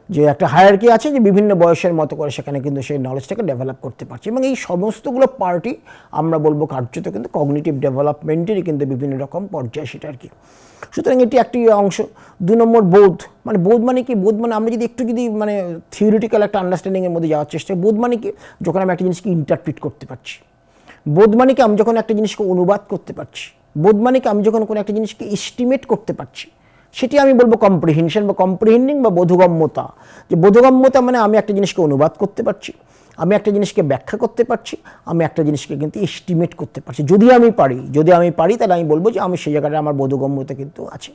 যে একটা হায়ারার্কি আছে যে বিভিন্ন বয়সের মতো করে সেখানে কিন্তু সেই নলেজটাকে ডেভেলপ করতে পারছে, এবং এই সমস্তগুলো পার্টি আমরা বলবো কার্যত কিন্তু কগনিটিভ ডেভেলপমেন্টেরই কিন্তু বিভিন্ন রকম পর্যায় সেটা আর কি। সুতরাং এটি একটি অংশ। 2 নম্বর বোধ, মানে বোধ মানে কি? বোধ মানে আমরা যদি একটু যদি মানে থিওরিটিক্যাল একটা আন্ডারস্ট্যান্ডিংয়ের মধ্যে যাওয়ার চেষ্টা করি, বোধ মানে কি? যখন আমি একটা জিনিসকে ইন্টারপ্রিট করতে পারছি। বোধ মানে কি? আমি যখন একটা জিনিসকে অনুবাদ করতে পারছি। বোধ মানে কি? আমি যখন কোনো একটা জিনিসকে এস্টিমেট করতে পারছি, সেটি আমি বলবো কম্প্রিহেনশন বা কম্প্রিহেন্ডিং বা বোধগম্যতা। যে বোধগম্যতা মানে আমি একটা জিনিসকে অনুবাদ করতে পারছি, আমি একটা জিনিসকে ব্যাখ্যা করতে পারছি, আমি একটা জিনিসকে কিন্তু এস্টিমেট করতে পারছি। যদি আমি পারি তাহলে আমি বলবো যে আমি সেই জায়গাটা আমার বোধগম্যতা কিন্তু আছে।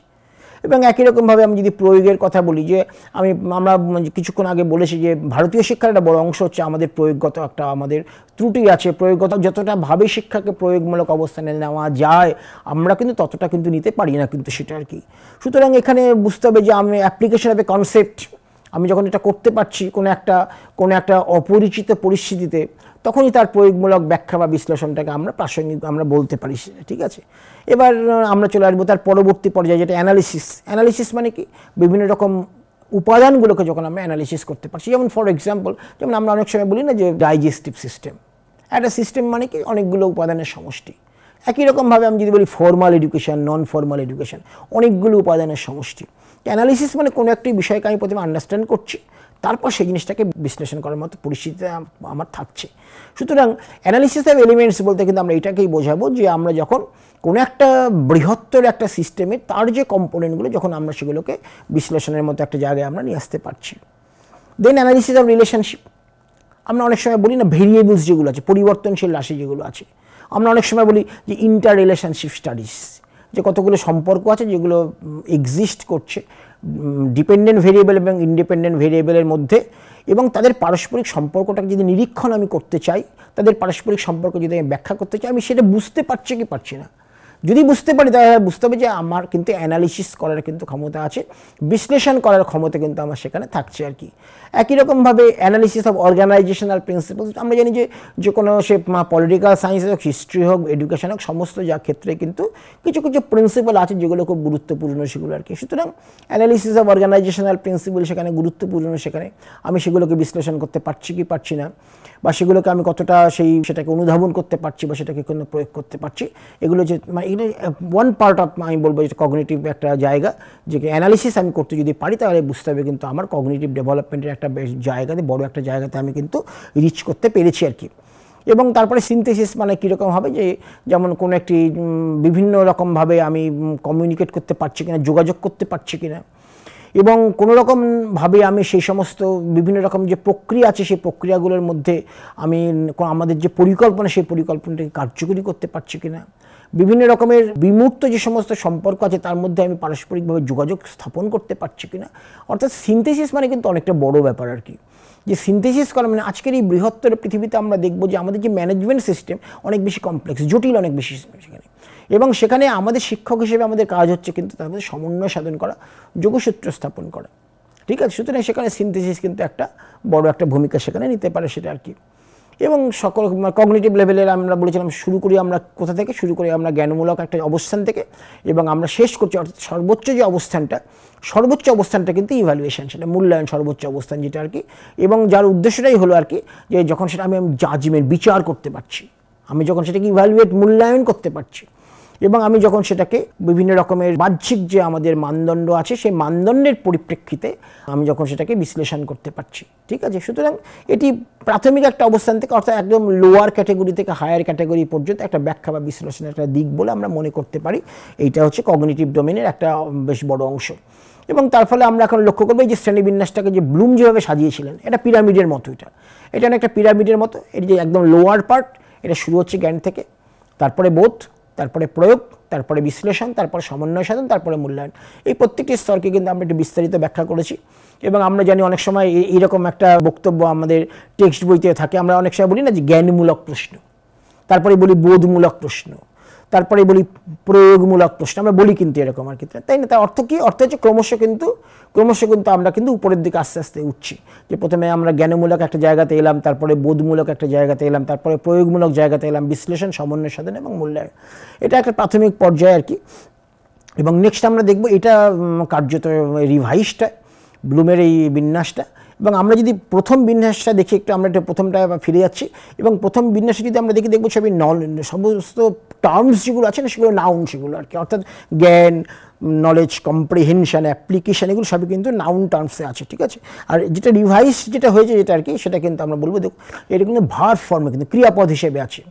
এবং একই রকমভাবে আমি যদি প্রয়োগের কথা বলি, যে আমরা কিছুক্ষণ আগে বলেছি যে ভারতীয় শিক্ষার একটা বড় অংশ হচ্ছে আমাদের প্রয়োগগত একটা আমাদের ত্রুটি আছে। প্রয়োগগত যতটা ভাবে শিক্ষাকে প্রয়োগমূলক অবস্থানে নেওয়া যায় আমরা কিন্তু ততটা কিন্তু নিতে পারি না কিন্তু সেটা আর কি। সুতরাং এখানে বুঝতে হবে যে আমি অ্যাপ্লিকেশন অফ এ কনসেপ্ট, আমি যখন এটা করতে পারছি কোনো একটা অপরিচিত পরিস্থিতিতে, তখনই তার প্রয়োগমূলক ব্যাখ্যা বা বিশ্লেষণটাকে আমরা প্রাসঙ্গিক আমরা বলতে পারি, ঠিক আছে। এবার আমরা চলে আসবো তার পরবর্তী পর্যায়ে, যেটা অ্যানালিসিস মানে কি? বিভিন্ন রকম উপাদানগুলোকে যখন আমরা অ্যানালিসিস করতে পারছি, যেমন ফর এক্সাম্পল যেমন আমরা অনেক সময় বলি না যে ডাইজেস্টিভ সিস্টেম। একটা সিস্টেম মানে কি? অনেকগুলো উপাদানের সমষ্টি। একই রকমভাবে আমি যদি বলি formal education, non formal education, অনেকগুলো উপাদানের সমষ্টি। অ্যানালিসিস মানে কোনো একটি বিষয়কে আমি প্রথমে আন্ডারস্ট্যান্ড করছি, তারপর সেই জিনিসটাকে বিশ্লেষণ করার মতো পরিস্থিতিতে আমার থাকছে। সুতরাং অ্যানালিসিস অফ এলিমেন্টস বলতে কিন্তু আমরা এটাকেই বোঝাবো যে আমরা যখন কোনো একটা বৃহত্তর একটা সিস্টেমে তার যে কম্পোনেন্টগুলো যখন আমরা সেগুলোকে বিশ্লেষণের মতো একটা জায়গায় আমরা নিয়ে আসতে পারছি। দেন অ্যানালিসিস অফ রিলেশনশিপ। আমরা অনেক সময় বলি না ভেরিয়েবলস যেগুলো আছে, পরিবর্তনশীল রাশি যেগুলো আছে, আমরা অনেক সময় বলি যে ইন্টার রিলেশনশিপ স্টাডিজ, যে কতগুলো সম্পর্ক আছে যেগুলো এক্সিস্ট করছে ডিপেন্ডেন্ট ভেরিয়েবল এবং ইন্ডিপেন্ডেন্ট ভেরিয়েবলের মধ্যে, এবং তাদের পারস্পরিক সম্পর্কটাকে যদি নিরীক্ষণ আমি করতে চাই, তাদের পারস্পরিক সম্পর্ক যদি আমি ব্যাখ্যা করতে চাই, আমি সেটা বুঝতে পারছি কি পারছি না। যদি বুঝতে পারি তাহলে বুঝতে হবে যে আমার কিন্তু অ্যানালিসিস করার কিন্তু ক্ষমতা আছে, বিশ্লেষণ করার ক্ষমতা কিন্তু আমার সেখানে থাকছে আর কি। একই রকমভাবে অ্যানালিসিস অফ অর্গানাইজেশনাল প্রিন্সিপালস। আমরা জানি যে কোনো সে পলিটিক্যাল সায়েন্স হোক, হিস্ট্রি হোক, এডুকেশন হোক, সমস্ত যা ক্ষেত্রে কিন্তু কিছু প্রিন্সিপাল আছে যেগুলো খুব গুরুত্বপূর্ণ সেগুলো আর কি। সুতরাং অ্যানালিসিস অফ অর্গানাইজেশনাল প্রিন্সিপাল সেখানে গুরুত্বপূর্ণ, সেখানে আমি সেগুলোকে বিশ্লেষণ করতে পারছি কি পারছি না, বা সেগুলোকে আমি কতটা সেটাকে অনুধাবন করতে পারছি বা সেটাকে কোনো প্রয়োগ করতে পারছি, এগুলো যে মানে এগুলো ওয়ান পার্ট অফ আমি বলবো যে কগনিটিভ একটা জায়গা, যে অ্যানালিসিস আমি করতে যদি পারি তাহলে বুঝতে হবে কিন্তু আমার কগনিটিভ ডেভেলপমেন্টের একটা বেশ জায়গাতে, বড় একটা জায়গাতে আমি কিন্তু রিচ করতে পেরেছি আর কি। এবং তারপরে সিনথেসিস মানে কীরকম হবে, যে যেমন কোনো একটি বিভিন্ন রকমভাবে আমি কমিউনিকেট করতে পারছি কিনা, যোগাযোগ করতে পারছি কিনা, এবং কোনো রকমভাবে আমি সেই সমস্ত বিভিন্ন রকম যে প্রক্রিয়া আছে সেই প্রক্রিয়াগুলোর মধ্যে আমি আমাদের যে পরিকল্পনা সেই পরিকল্পনাটাকে কার্যকরী করতে পারছি কিনা, বিভিন্ন রকমের বিমূর্ত যে সমস্ত সম্পর্ক আছে তার মধ্যে আমি পারস্পরিকভাবে যোগাযোগ স্থাপন করতে পারছি কিনা। অর্থাৎ সিনথেসিস মানে কিন্তু অনেকটা বড় ব্যাপার আর কি। যে সিনথেসিস করা মানে আজকের এই বৃহত্তর পৃথিবীতে আমরা দেখব যে আমাদের যে ম্যানেজমেন্ট সিস্টেম অনেক বেশি কমপ্লেক্স, জটিল অনেক বেশি সেখানে, এবং সেখানে আমাদের শিক্ষক হিসেবে আমাদের কাজ হচ্ছে কিন্তু তার মধ্যে সমন্বয় সাধন করা, যোগসূত্র স্থাপন করা, ঠিক আছে। সুতরাং সেখানে সিনথেসিস কিন্তু একটা বড় একটা ভূমিকা সেখানে নিতে পারে সেটা আর কি। এবং সকল কগনিটিভ লেভেলের আমরা বলেছিলাম শুরু করি আমরা কোথা থেকে, শুরু করি আমরা জ্ঞানমূলক একটা অবস্থান থেকে, এবং আমরা শেষ করছি অর্থাৎ সর্বোচ্চ অবস্থানটা কিন্তু ইভ্যালুয়েশন, সেটা মূল্যায়ন, সর্বোচ্চ অবস্থান যেটা আর কি। এবং যার উদ্দেশ্যটাই হলো আর কি যে যখন সেটা আমি জাজমেন্ট, বিচার করতে পারছি, আমি যখন সেটাকে ইভ্যালুয়েট, মূল্যায়ন করতে পারছি, এবং আমি যখন সেটাকে বিভিন্ন রকমের বাহ্যিক যে আমাদের মানদণ্ড আছে সেই মানদণ্ডের পরিপ্রেক্ষিতে আমি যখন সেটাকে বিশ্লেষণ করতে পারছি, ঠিক আছে। সুতরাং এটি প্রাথমিক একটা অবস্থান থেকে, অর্থাৎ একদম লোয়ার ক্যাটাগরি থেকে হায়ার ক্যাটাগরি পর্যন্ত একটা ব্যাখ্যা বা বিশ্লেষণের একটা দিক বলে আমরা মনে করতে পারি। এইটা হচ্ছে কগনিটিভ ডোমেনের একটা বেশ বড় অংশ। এবং তার ফলে আমরা এখন লক্ষ্য করবো যে শ্রেণীবিন্যাসটাকে যে ব্লুম যেভাবে সাজিয়েছিলেন, এটা পিরামিডের মতো, এটা একটা পিরামিডের মতো। এটি যে একদম লোয়ার পার্ট, এটা শুরু হচ্ছে জ্ঞান থেকে, তারপরে বোধ, তারপরে প্রয়োগ, তারপরে বিশ্লেষণ, তারপরে সমন্বয় সাধন, তারপরে মূল্যায়ন। এই প্রত্যেকটি স্তরকে কিন্তু আমরা একটু বিস্তারিত ব্যাখ্যা করেছি। এবং আমরা জানি অনেক সময় এইরকম একটা বক্তব্য আমাদের টেক্সট বইতে থাকে, আমরা অনেক সময় বলি না যে জ্ঞানমূলক প্রশ্ন, তারপরে বলি বোধমূলক প্রশ্ন, তারপরে বলি প্রয়োগমূলক প্রশ্ন, আমরা বলি কিন্তু এরকম আর কি, তাই না? তার অর্থ কি? অর্থ হচ্ছে ক্রমশ কিন্তু আমরা কিন্তু উপরের দিকে আস্তে আস্তে উঠছি। যে প্রথমে আমরা জ্ঞানমূলক একটা জায়গাতে এলাম, তারপরে বোধমূলক একটা জায়গাতে এলাম, তারপরে প্রয়োগমূলক জায়গাতে এলাম, বিশ্লেষণ, সমন্বয় সাধন এবং মূল্যায়ন। এটা একটা প্রাথমিক পর্যায়ে আর কি। এবং নেক্সট আমরা দেখব এটা কার্যত রিভাইজটা, ব্লুমের এই বিন্যাসটা। এবং আমরা যদি প্রথম বিন্যাসটা দেখি, একটু আমরা এটা প্রথমটা ফিরে যাচ্ছি, এবং প্রথম বিন্যাসে যদি আমরা দেখি, দেখবো সবই সমস্ত টার্মস যেগুলো আছে না সেগুলো নাউন, সেগুলো আর কি, অর্থাৎ জ্ঞান, নলেজ, কম্প্রিহেনশন, অ্যাপ্লিকেশন, এগুলো সবই কিন্তু নাউন টার্মসে আছে, ঠিক আছে। আর যেটা রিভাইস যেটা হয়েছে যেটা আর কি, সেটা কিন্তু আমরা বলবো দেখো এটা কিন্তু ভার্ব ফর্মে কিন্তু ক্রিয়াপদ হিসেবে আছে,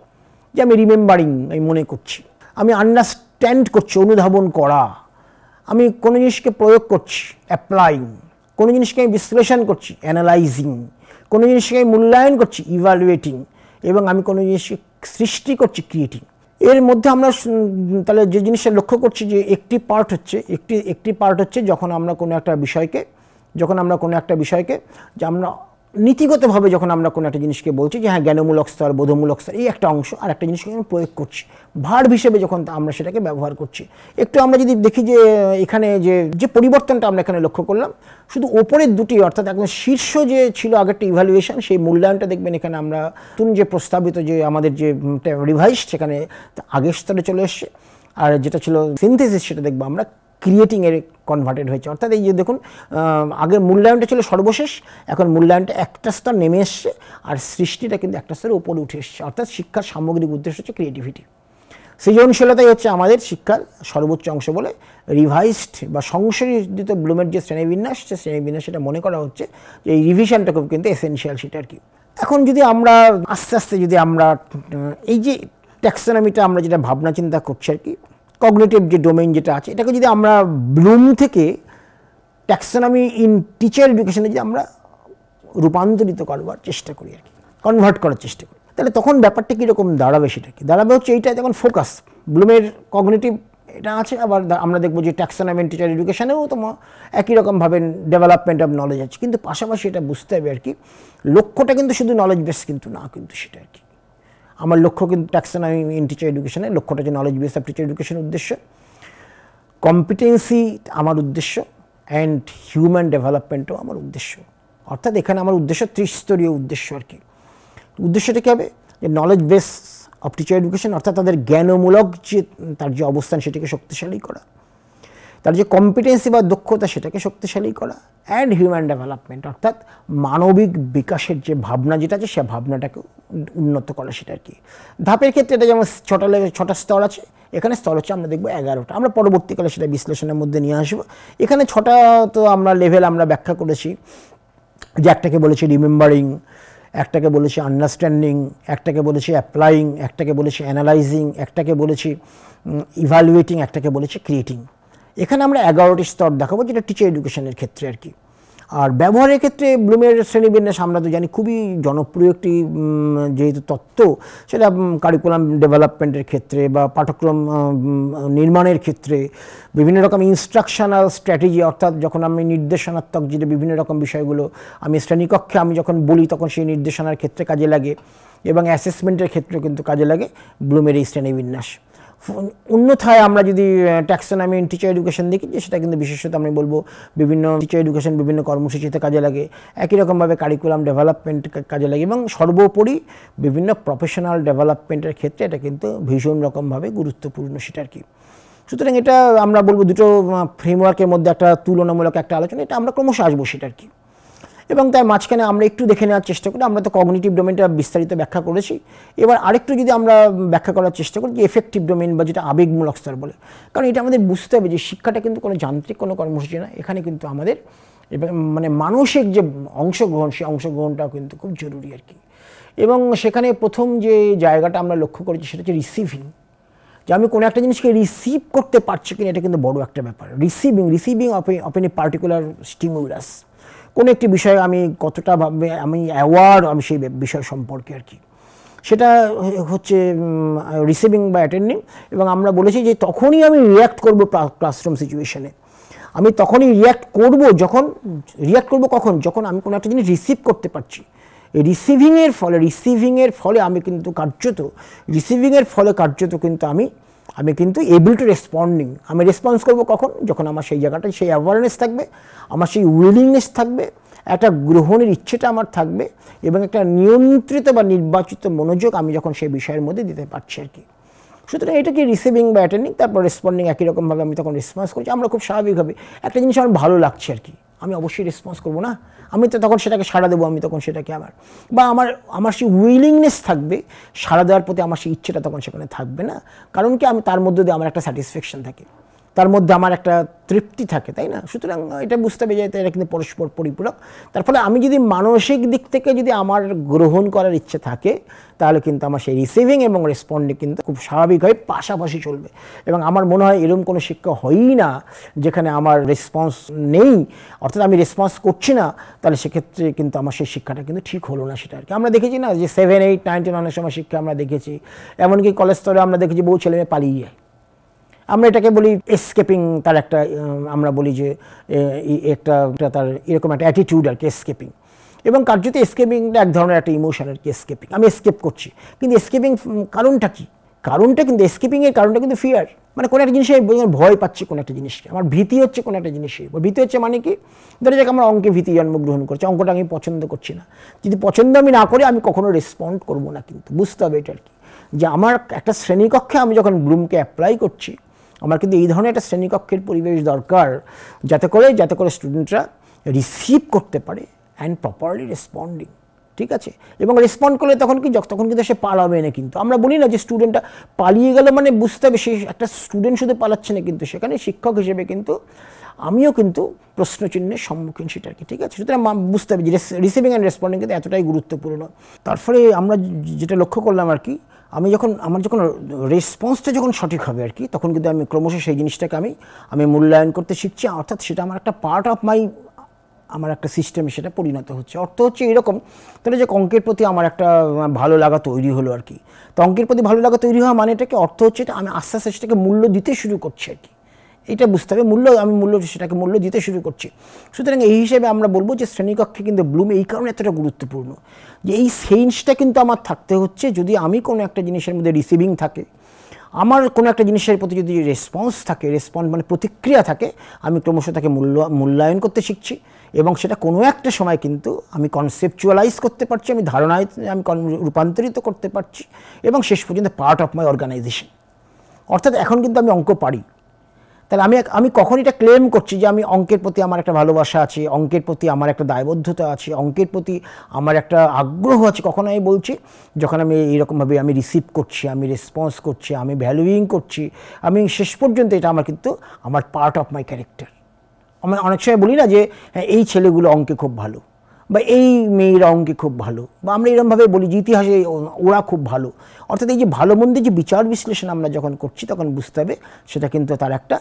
যে আমি রিমেম্বারিং, আমি মনে করছি, আমি আন্ডারস্ট্যান্ড করছি, অনুধাবন করা, আমি কোনো জিনিসকে প্রয়োগ করছি, অ্যাপ্লাইং, কোনো জিনিসকে আমি বিশ্লেষণ করছি, অ্যানালাইজিং, কোনো জিনিসকে আমি মূল্যায়ন করছি, ইভ্যালুয়েটিং, এবং আমি কোনো জিনিসকে সৃষ্টি করছি, ক্রিয়েটিং। এর মধ্যে আমরা তাহলে যে জিনিসটা লক্ষ্য করছি যে একটি পার্ট হচ্ছে যখন আমরা কোনো একটা বিষয়কে যে আমরা নীতিগতভাবে যখন আমরা কোনো একটা জিনিসকে বলছি যে হ্যাঁ জ্ঞানমূলক স্তর, বোধমূলক স্তর, এই একটা অংশ, আর একটা জিনিসকে আমরা প্রয়োগ করছি ভার্ব হিসেবে যখন আমরা সেটাকে ব্যবহার করছি। একটু আমরা যদি দেখি যে এখানে যে পরিবর্তনটা আমরা এখানে লক্ষ্য করলাম, শুধু ওপরের দুটি, অর্থাৎ একদম শীর্ষ যে ছিল আগেরটা ইভ্যালুয়েশন, সেই মূল্যায়নটা দেখবেন এখানে আমরা নতুন যে প্রস্তাবিত যে আমাদের যে রিভাইস, সেখানে আগের স্তরে চলে এসছে। আর যেটা ছিল সিনথেসিস, সেটা দেখবো আমরা ক্রিয়েটিংয়ের কনভার্টেড হয়েছে। অর্থাৎ এই যে দেখুন, আগে মূল্যায়নটা ছিল সর্বশেষ, এখন মূল্যায়নটা একটা স্তর নেমে এসছে, আর সৃষ্টিটা কিন্তু একটা স্তরের উপরে উঠে এসছে। অর্থাৎ শিক্ষার সামগ্রিক উদ্দেশ্য হচ্ছে ক্রিয়েটিভিটি, সৃজনশীলতাই হচ্ছে আমাদের শিক্ষার সর্বোচ্চ অংশ বলে রিভাইসড বা সংশোধিত ব্লুমের যে শ্রেণীবিন্যাস, সে শ্রেণীবিন্যাস সেটা মনে করা হচ্ছে যে এই রিভিশনটা খুব কিন্তু এসেনশিয়াল সেটা আর কি। এখন যদি আমরা আস্তে আস্তে যদি আমরা এই যে ট্যাক্সোনমিটা আমরা যেটা ভাবনা চিন্তা করছি আর কি, কগনিটিভ যে ডোমেইন যেটা আছে, এটাকে যদি আমরা ব্লুম থেকে ট্যাক্সোনমি ইন টিচার এডুকেশনে যদি আমরা রূপান্তরিত করবার চেষ্টা করি আর কি, কনভার্ট করার চেষ্টা করি, তাহলে তখন ব্যাপারটা কীরকম দাঁড়াবে, সেটা কি দাঁড়াবে হচ্ছে এইটা যখন ফোকাস ব্লুমের কগনিটিভ এটা আছে, আবার আমরা দেখবো যে ট্যাক্সোনমি ইন টিচার এডুকেশনেও তোমার একই রকমভাবে ডেভেলপমেন্ট অফ নলেজ আছে, কিন্তু পাশাপাশি এটা বুঝতে হবে আর কি, লক্ষ্যটা কিন্তু শুধু নলেজ বেস কিন্তু না, কিন্তু সেটা আর কি আমার লক্ষ্য কিন্তু ট্যাক্সোনমি ইন টিচার এডুকেশনের লক্ষ্যটা যে নলেজ বেস অফ টিচার এডুকেশনের উদ্দেশ্য, কম্পিটেন্সি আমার উদ্দেশ্য, অ্যান্ড হিউম্যান ডেভেলপমেন্টও আমার উদ্দেশ্য। অর্থাৎ এখানে আমার উদ্দেশ্য ত্রিস্তরীয় উদ্দেশ্য আর কি। উদ্দেশ্যটা কী হবে, যে knowledge base of teacher education, অর্থাৎ তাদের জ্ঞানমূলক যে তার যে অবস্থান সেটাকে শক্তিশালী করা, তার যে কম্পিটেন্সি বা দক্ষতা সেটাকে শক্তিশালী করা, অ্যান্ড হিউম্যান ডেভেলপমেন্ট, অর্থাৎ মানবিক বিকাশের যে ভাবনা যেটা আছে সে ভাবনাটাকে উন্নত করা, সেটা আর কি। ধাপের ক্ষেত্রে এটা যেমন ছটা স্তর আছে, এখানে স্তর হচ্ছে আমরা দেখবো 11টা, আমরা পরবর্তীকালে সেটা বিশ্লেষণের মধ্যে নিয়ে আসবো। এখানে 6টা তো আমরা লেভেল আমরা ব্যাখ্যা করেছি, যে একটাকে বলেছি রিমেম্বারিং, একটাকে বলেছি আন্ডারস্ট্যান্ডিং, একটাকে বলেছি অ্যাপ্লাইং, একটাকে বলেছি অ্যানালাইজিং, একটাকে বলেছি ইভ্যালুয়েটিং, একটাকে বলেছি ক্রিয়েটিং। এখানে আমরা 11টি স্তর দেখাবো, যেটা টিচার এডুকেশনের ক্ষেত্রে আর কি। আর ব্যবহারের ক্ষেত্রে ব্লুমের শ্রেণীবিন্যাস আমরা তো জানি খুবই জনপ্রিয় একটি যেহেতু তত্ত্ব, সেটা কারিকুলাম ডেভেলপমেন্টের ক্ষেত্রে বা পাঠ্যক্রম নির্মাণের ক্ষেত্রে বিভিন্ন রকম ইনস্ট্রাকশনাল স্ট্র্যাটেজি, অর্থাৎ যখন আমি নির্দেশনাত্মক যে বিভিন্ন রকম বিষয়গুলো আমি শ্রেণীকক্ষে আমি যখন বলি তখন সেই নির্দেশনার ক্ষেত্রে কাজে লাগে, এবং অ্যাসেসমেন্টের ক্ষেত্রেও কিন্তু কাজে লাগে ব্লুমের এই শ্রেণীবিন্যাস। অন্যথায় আমরা যদি ট্যাক্সোনমি ইন টিচার এডুকেশন দেখি, যে সেটা কিন্তু বিশেষত আমি বলবো বিভিন্ন টিচার এডুকেশন বিভিন্ন কর্মসূচিতে কাজে লাগে, একই রকমভাবে কারিকুলাম ডেভেলপমেন্ট কাজে লাগে, এবং সর্বোপরি বিভিন্ন প্রফেশনাল ডেভেলপমেন্টের ক্ষেত্রে এটা কিন্তু ভীষণ রকমভাবে গুরুত্বপূর্ণ, সেটা আর কি। সুতরাং এটা আমরা বলবো দুটো ফ্রেমওয়ার্কের মধ্যে একটা তুলনামূলক একটা আলোচনা, এটা আমরা ক্রমশ আসবো সেটা আর কি। এবং তার মাঝখানে আমরা একটু দেখে নেওয়ার চেষ্টা করি, আমরা তো কগনিটিভ ডোমেনটা বিস্তারিত ব্যাখ্যা করেছি, এবার আরেকটু যদি আমরা ব্যাখ্যা করার চেষ্টা করি যে এফেক্টিভ ডোমেন বা যেটা আবেগমূলক স্তর বলে। কারণ এটা আমাদের বুঝতে হবে যে শিক্ষাটা কিন্তু কোনো যান্ত্রিক কোনো কর্মসূচি না, এখানে কিন্তু আমাদের মানে মানসিক যে অংশগ্রহণ, সেই অংশগ্রহণটাও কিন্তু খুব জরুরি আর কি। এবং সেখানে প্রথম যে জায়গাটা আমরা লক্ষ্য করেছি সেটা হচ্ছে রিসিভিং, যে আমি কোনো একটা জিনিসকে রিসিভ করতে পারছি কিনা, এটা কিন্তু বড় একটা ব্যাপার। Receiving of any particular stimulus, কোনো একটি বিষয়ে আমি কতটা আমি অ্যাওয়ার আমি সেই বিষয় সম্পর্কে আর কি, সেটা হচ্ছে রিসিভিং বা অ্যাটেন্ডিং। এবং আমরা বলেছি যে তখনই আমি রিয়্যাক্ট করবো ক্লাসরুম সিচুয়েশনে, আমি তখনই রিয়্যাক্ট করবো কখন, যখন আমি কোনো একটা জিনিস রিসিভ করতে পারছি। এই রিসিভিংয়ের ফলে আমি কিন্তু কার্যত কিন্তু আমি কিন্তু এবল টু রেসপন্ডিং, আমি রেসপন্স করবো কখন, যখন আমার সেই জায়গাটায় সেই অ্যাওয়ারনেস থাকবে, আমার সেই উইলিংনেস থাকবে, একটা গ্রহণের ইচ্ছেটা আমার থাকবে, এবং একটা নিয়ন্ত্রিত বা নির্বাচিত মনোযোগ আমি যখন সেই বিষয়ের মধ্যে দিতে পারছি আর কি। সুতরাং এটা কি রিসিভিং বা অ্যাটেন্ডিং, তারপর রেসপন্ডিং একই রকমভাবে আমি তখন রেসপন্স করছি। আমরা খুব স্বাভাবিকভাবে একটা জিনিস আমার ভালো লাগছে আর কি, আমি অবশ্যই রেসপন্স করবো না, আমি তো তখন সেটাকে সাড়া দেবো, আমি তখন সেটাকে বা আমার সেই উইলিংনেস থাকবে, সাড়া দেওয়ার প্রতি আমার সেই ইচ্ছেটা তখন সেখানে থাকবে না। কারণ কি, আমি তার মধ্যে দিয়ে আমার একটা স্যাটিসফ্যাকশন থাকে, তার মধ্যে আমার একটা তৃপ্তি থাকে, তাই না? সুতরাং এটা বুঝতে হবে যে এটা কিন্তু পরস্পর পরিপূরক। তার ফলে আমি যদি মানসিক দিক থেকে যদি আমার গ্রহণ করার ইচ্ছে থাকে, তাহলে কিন্তু আমার সেই রিসিভিং এবং রেসপন্ডিং কিন্তু খুব স্বাভাবিকভাবে পাশাপাশি চলবে। এবং আমার মনে হয় এরকম কোনো শিক্ষা হয়ই না যেখানে আমার রেসপন্স নেই, অর্থাৎ আমি রেসপন্স করছি না, তাহলে সেক্ষেত্রে কিন্তু আমার সেই শিক্ষাটা কিন্তু ঠিক হলো না। সেটা আর কি আমরা দেখেছি না, যে 7, 8, 9, 10 অনেক সময় শিক্ষা আমরা দেখেছি, এমনকি কলেজ স্তরে আমরা দেখেছি বহু ছেলে মেয়ে পালিয়ে যায়। আমরা এটাকে বলি এসকেপিং, তার একটা আমরা বলি যে একটা তার এরকম একটা অ্যাটিটিউড আর কি, এসকেপিং। এবং কার্যত এসকেপিংটা এক ধরনের একটা ইমোশন আর কি, এসকেপিং, আমি এসকেপ করছি। কিন্তু এসকেপিং কারণটা কি? কারণটা কিন্তু এসকেপিংয়ের কারণটা কিন্তু ফিয়ার, মানে কোনো একটা জিনিসে ভয় পাচ্ছি, কোনো একটা জিনিসকে আমার ভীতি হচ্ছে, কোনো একটা জিনিসে ভীতি হচ্ছে। মানে কি, ধরে যাক আমার অঙ্কে ভীতি জন্মগ্রহণ করছে, অঙ্কটা আমি পছন্দ করছি না, যদি পছন্দ আমি না করি আমি কখনো রেসপন্ড করবো না। কিন্তু বুঝতে হবে এটা আর কি, যে আমার একটা শ্রেণীকক্ষে আমি যখন ব্লুমকে অ্যাপ্লাই করছি, আমার কিন্তু এই ধরনের একটা শ্রেণীকক্ষের পরিবেশ দরকার, যাতে করে স্টুডেন্টরা রিসিভ করতে পারে অ্যান্ড প্রপারলি রেসপন্ডিং, ঠিক আছে? এবং রেসপন্ড করলে তখন কিন্তু সে পালাবে না। কিন্তু আমরা বলি না যে স্টুডেন্টটা পালিয়ে গেল, মানে বুঝতে হবে সে একটা স্টুডেন্ট শুধু পালাচ্ছে না, কিন্তু সেখানে শিক্ষক হিসেবে কিন্তু আমিও কিন্তু প্রশ্নচিহ্নের সম্মুখীন, সেটা আর কি, ঠিক আছে? সুতরাং বুঝতে হবে যে রিসিভিং অ্যান্ড রেসপন্ডিং কিন্তু এতটাই গুরুত্বপূর্ণ। তারপরে আমরা যেটা লক্ষ্য করলাম আর কি, আমার যখন রেসপন্সটা যখন সঠিক হবে আর কি, তখন কিন্তু আমি ক্রমশ সেই জিনিসটাকে আমি মূল্যায়ন করতে শিখছি, অর্থাৎ সেটা আমার একটা পার্ট অফ আমার একটা সিস্টেমে সেটা পরিণত হচ্ছে। অর্থ হচ্ছে এরকম, তাহলে যে অঙ্কের প্রতি আমার একটা ভালো লাগা তৈরি হলো আর কি। তো অঙ্কের প্রতি ভালো লাগা তৈরি হওয়া মানেটাকে অর্থ হচ্ছে এটা আমি আস্তে আস্তে সেটাকে মূল্য দিতে শুরু করছি আর কি। এটা বুঝতে হবে, সেটাকে মূল্য দিতে শুরু করছি। সুতরাং এই হিসেবে আমরা বলবো যে শ্রেণীকক্ষে কিন্তু ব্লুম এই কারণে এতটা গুরুত্বপূর্ণ, যে এই সেন্সটা কিন্তু আমার থাকতে হচ্ছে। যদি আমি কোনো একটা জিনিসের মধ্যে রিসিভিং থাকে, আমার কোনো একটা জিনিসের প্রতি যদি রেসপন্স থাকে, মানে প্রতিক্রিয়া থাকে, আমি ক্রমশ তাকে মূল্যায়ন করতে শিখছি, এবং সেটা কোনো একটা সময় কিন্তু আমি কনসেপচুয়ালাইজ করতে পারছি, আমি ধারণায় আমি রূপান্তরিত করতে পারছি, এবং শেষ পর্যন্ত পার্ট অফ মাই অর্গানাইজেশন। অর্থাৎ এখন কিন্তু আমি অঙ্ক পারি, তাহলে আমি কখন এটা ক্লেম করছি যে আমি অঙ্কের প্রতি আমার একটা ভালোবাসা আছে, অঙ্কের প্রতি আমার একটা দায়বদ্ধতা আছে, অঙ্কের প্রতি আমার একটা আগ্রহ আছে, কখন আমি বলছি, যখন আমি এইরকমভাবে আমি রিসিভ করছি, আমি রেসপন্স করছি, আমি ভ্যালুইং করছি, আমি শেষ পর্যন্ত এটা আমার পার্ট অফ মাই ক্যারেক্টার। আমরা অনেক সময় বলি না যে হ্যাঁ এই ছেলেগুলো অঙ্কে খুব ভালো, বা এই মেয়েরা অঙ্কে খুব ভালো, বা আমরা এরকমভাবে বলি যে ইতিহাসে ওরা খুব ভালো। অর্থাৎ এই যে ভালো মন্দের যে বিচার বিশ্লেষণ আমরা যখন করছি, তখন বুঝতে হবে সেটা কিন্তু তার একটা